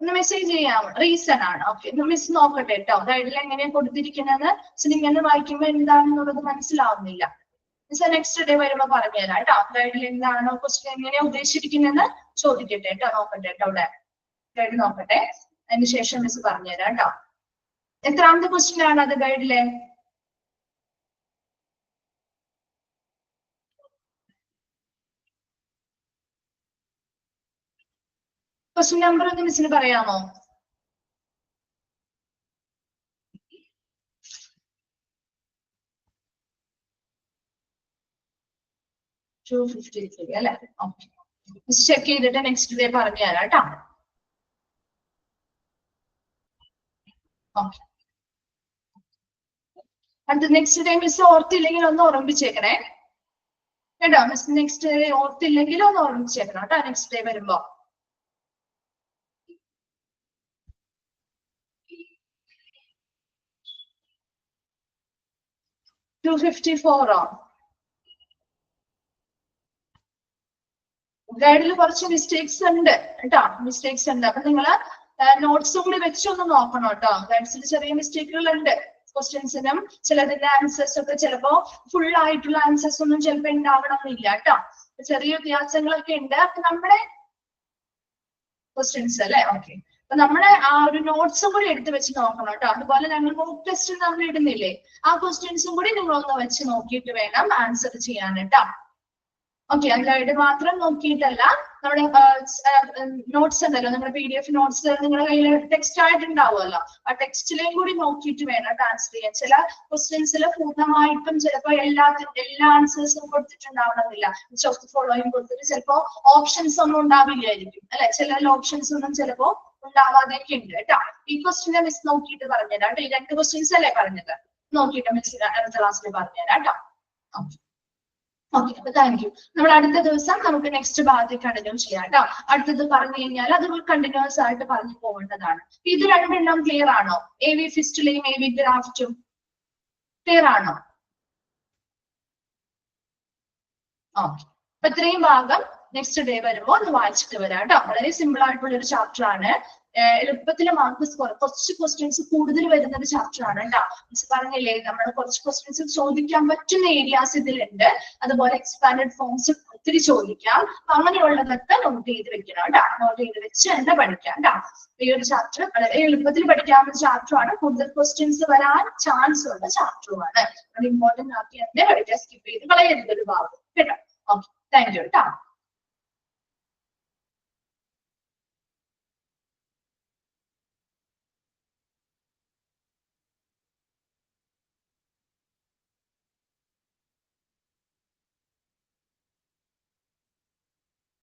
ഒന്ന് മെസ്സേജ് ചെയ്യാം. റീസൺ ആണ്. ഓക്കെ, മിസ് നോക്കട്ടെ കേട്ടോ. ഗൈഡിൽ എങ്ങനെയാ കൊടുത്തിരിക്കുന്നത് ഇങ്ങനെ വായിക്കുമ്പോൾ എന്താണെന്നുള്ളത് മനസ്സിലാവുന്നില്ല. മിസ് നെക്സ്റ്റ് ഡേ വരുമ്പോ പറഞ്ഞുതരാം കേട്ടോ. ഗൈഡിൽ എന്താണോ ക്വസ്റ്റ്യൻ എങ്ങനെയാ ഉദ്ദേശിച്ചിരിക്കുന്നത് ചോദിക്കട്ടെ കേട്ടോ. നോക്കട്ടെ കേട്ടോ. അവിടെ ഗൈഡ് നോക്കട്ടെ, അതിന് ശേഷം മിസ് പറഞ്ഞുതരാം കേട്ടോ. എത്രാമത്തെ ക്വസ്റ്റ്യൻ ആണ് അത് ഗൈഡിലെ? ക്വസ്റ്റ്യൻ നമ്പർ ഒന്ന് മിസ്സിന് പറയാമോ? അല്ലെ? ഓക്കെ, ചെക്ക് ചെയ്തിട്ട് നെക്സ്റ്റ് ഡേ പറഞ്ഞു തരാം കേട്ടോ. ഓക്കെ, അടുത്ത നെക്സ്റ്റ് ഡേ മിസ് ഓർത്തില്ലെങ്കിൽ ഒന്ന് ഓർമ്മിച്ചേക്കണേ കേട്ടോ. മിസ് നെക്സ്റ്റ് ഡേ ഓർത്തില്ലെങ്കിൽ ഒന്ന് ഓർമ്മിച്ചേക്കണം കേട്ടോ നെക്സ്റ്റ് ഡേ വരുമ്പോ. ഗൈഡിൽ കുറച്ച് മിസ്റ്റേക്സ് ഉണ്ട് കേട്ടോ, മിസ്റ്റേക്സ് ഉണ്ട്. അപ്പൊ നിങ്ങള് നോട്ട്സും കൂടി വെച്ചൊന്ന് നോക്കണം കേട്ടോ. ഗൈഡ്സിൽ ചെറിയ മിസ്റ്റേക്കുകൾ ഉണ്ട്. ക്വസ്റ്റ്യൻസിനും ചിലതിന്റെ ആൻസേഴ്സ് ഒക്കെ ചിലപ്പോ ഫുൾ ആയിട്ടുള്ള ആൻസേഴ്സ് ഒന്നും ചിലപ്പോ ഉണ്ടാവണമെന്നില്ല കേട്ടോ. ചെറിയ വ്യത്യാസങ്ങളൊക്കെ ഉണ്ട്. അപ്പൊ നമ്മുടെ ക്വസ്റ്റ്യൻസ് അല്ലെ? ഓക്കെ, അപ്പൊ നമ്മുടെ ആ ഒരു നോട്ട്സും കൂടി എടുത്ത് വെച്ച് നോക്കണം കേട്ടോ. അതുപോലെ ഞങ്ങൾ മോക്ക് ടെസ്റ്റ് നമ്മൾ ഇടുന്നില്ലേ, ആ ക്വസ്റ്റ്യൻസും കൂടി നിങ്ങൾ ഒന്ന് വെച്ച് നോക്കിയിട്ട് വേണം ആൻസർ ചെയ്യാൻ കേട്ടോ. ഓക്കെ, ആ ഗൈഡ് മാത്രം നോക്കിയിട്ടല്ല, നമ്മുടെ നോട്ട്സ് ഉണ്ടല്ലോ, നമ്മുടെ PDF നോട്ട്സ് നിങ്ങളുടെ കയ്യിൽ ടെക്സ്റ്റ് ആയിട്ടുണ്ടാവുമല്ലോ, ആ ടെക്സ്റ്റിലെയും കൂടി നോക്കിയിട്ട് വേണം ആൻസർ ചെയ്യാൻ. ചില ക്വസ്റ്റ്യൻസിൽ പൂർണ്ണമായിട്ടും ചിലപ്പോ എല്ലാ ആൻസേഴ്സും കൊടുത്തിട്ടുണ്ടാവണമെന്നില്ല. ഫോളോയിങ് കൊടുത്തിട്ട് ചിലപ്പോ ഓപ്ഷൻസ് ഒന്നും ഉണ്ടാവില്ലായിരിക്കും അല്ലെ, ചില ഓപ്ഷൻസ് ഒന്നും ചിലപ്പോ ഉണ്ടാവാതെയൊക്കെ ഉണ്ട് കേട്ടോ. ഈ ക്വസ്റ്റ്യനെ മിസ് നോക്കിയിട്ട് പറഞ്ഞുതരാം കേട്ടോ. ഈ 2 ക്വസ്റ്റ്യൻസ് അല്ലേ പറഞ്ഞത്, നോക്കിയിട്ട് മിസ് അടുത്ത ക്ലാസ്സിൽ പറഞ്ഞുതരാം കേട്ടോ. ഓക്കെ ഓക്കെ, അപ്പൊ താങ്ക് യു. നമ്മൾ അടുത്ത ദിവസം നമുക്ക് നെക്സ്റ്റ് ഭാഗത്ത് കണ്ടിന്യൂ ചെയ്യാം കേട്ടോ. അടുത്തത് പറഞ്ഞു കഴിഞ്ഞാൽ അത് കണ്ടിന്യൂസ് ആയിട്ട് പറഞ്ഞു പോകേണ്ടതാണ്. ഇത് രണ്ടെണ്ണം ക്ലിയർ ആണോ? AV ഫിസ്റ്റുലയും AV ഗ്രാഫ്റ്റും ക്ലിയർ ആണോ? ഓക്കെ, അപ്പൊ ഇത്രയും ഭാഗം നെക്സ്റ്റ് ഡേ വരുമ്പോൾ ഒന്ന് വായിച്ചിട്ട് വരാം കേട്ടോ. വളരെ സിമ്പിൾ ആയിട്ടുള്ള ഒരു ചാപ്റ്റർ ആണ്. എളുപ്പത്തിൽ മാർക്ക് സ്കോർ, കുറച്ച് ക്വസ്റ്റ്യൻസ് കൂടുതൽ വരുന്ന ഒരു ചാപ്റ്റർ ആണ് കേട്ടോ. മിസ് പറഞ്ഞില്ലേ, നമ്മൾ കുറച്ച് ക്വസ്റ്റ്യൻസ് ചോദിക്കാൻ പറ്റുന്ന ഏരിയാസ് ഇതിലുണ്ട്. അതുപോലെ എക്സ്പാൻഡഡ് ഫോംസ് ഒത്തിരി ചോദിക്കാം. അപ്പൊ അങ്ങനെയുള്ളതൊക്കെ നോട്ട് ചെയ്ത് വെക്കണം കേട്ടോ. നോട്ട് ചെയ്ത് വെച്ച് തന്നെ പഠിക്കാം കേട്ടോ. ഈ ഒരു ചാപ്റ്റർ വളരെ എളുപ്പത്തിൽ പഠിക്കാവുന്ന ചാപ്റ്റർ ആണ്. കൂടുതൽ ക്വസ്റ്റ്യൻസ് വരാൻ ചാൻസ് ഉള്ള ചാപ്റ്ററുമാണ്. അത് ഇമ്പോർട്ടന്റ് ആക്കി തന്നെ പഠിക്കാൻ, സ്കിപ്പ് ചെയ്ത് കളയരുത് ഒരു ഭാഗം കേട്ടോ. ഓക്കെ, താങ്ക് യു കേട്ടോ.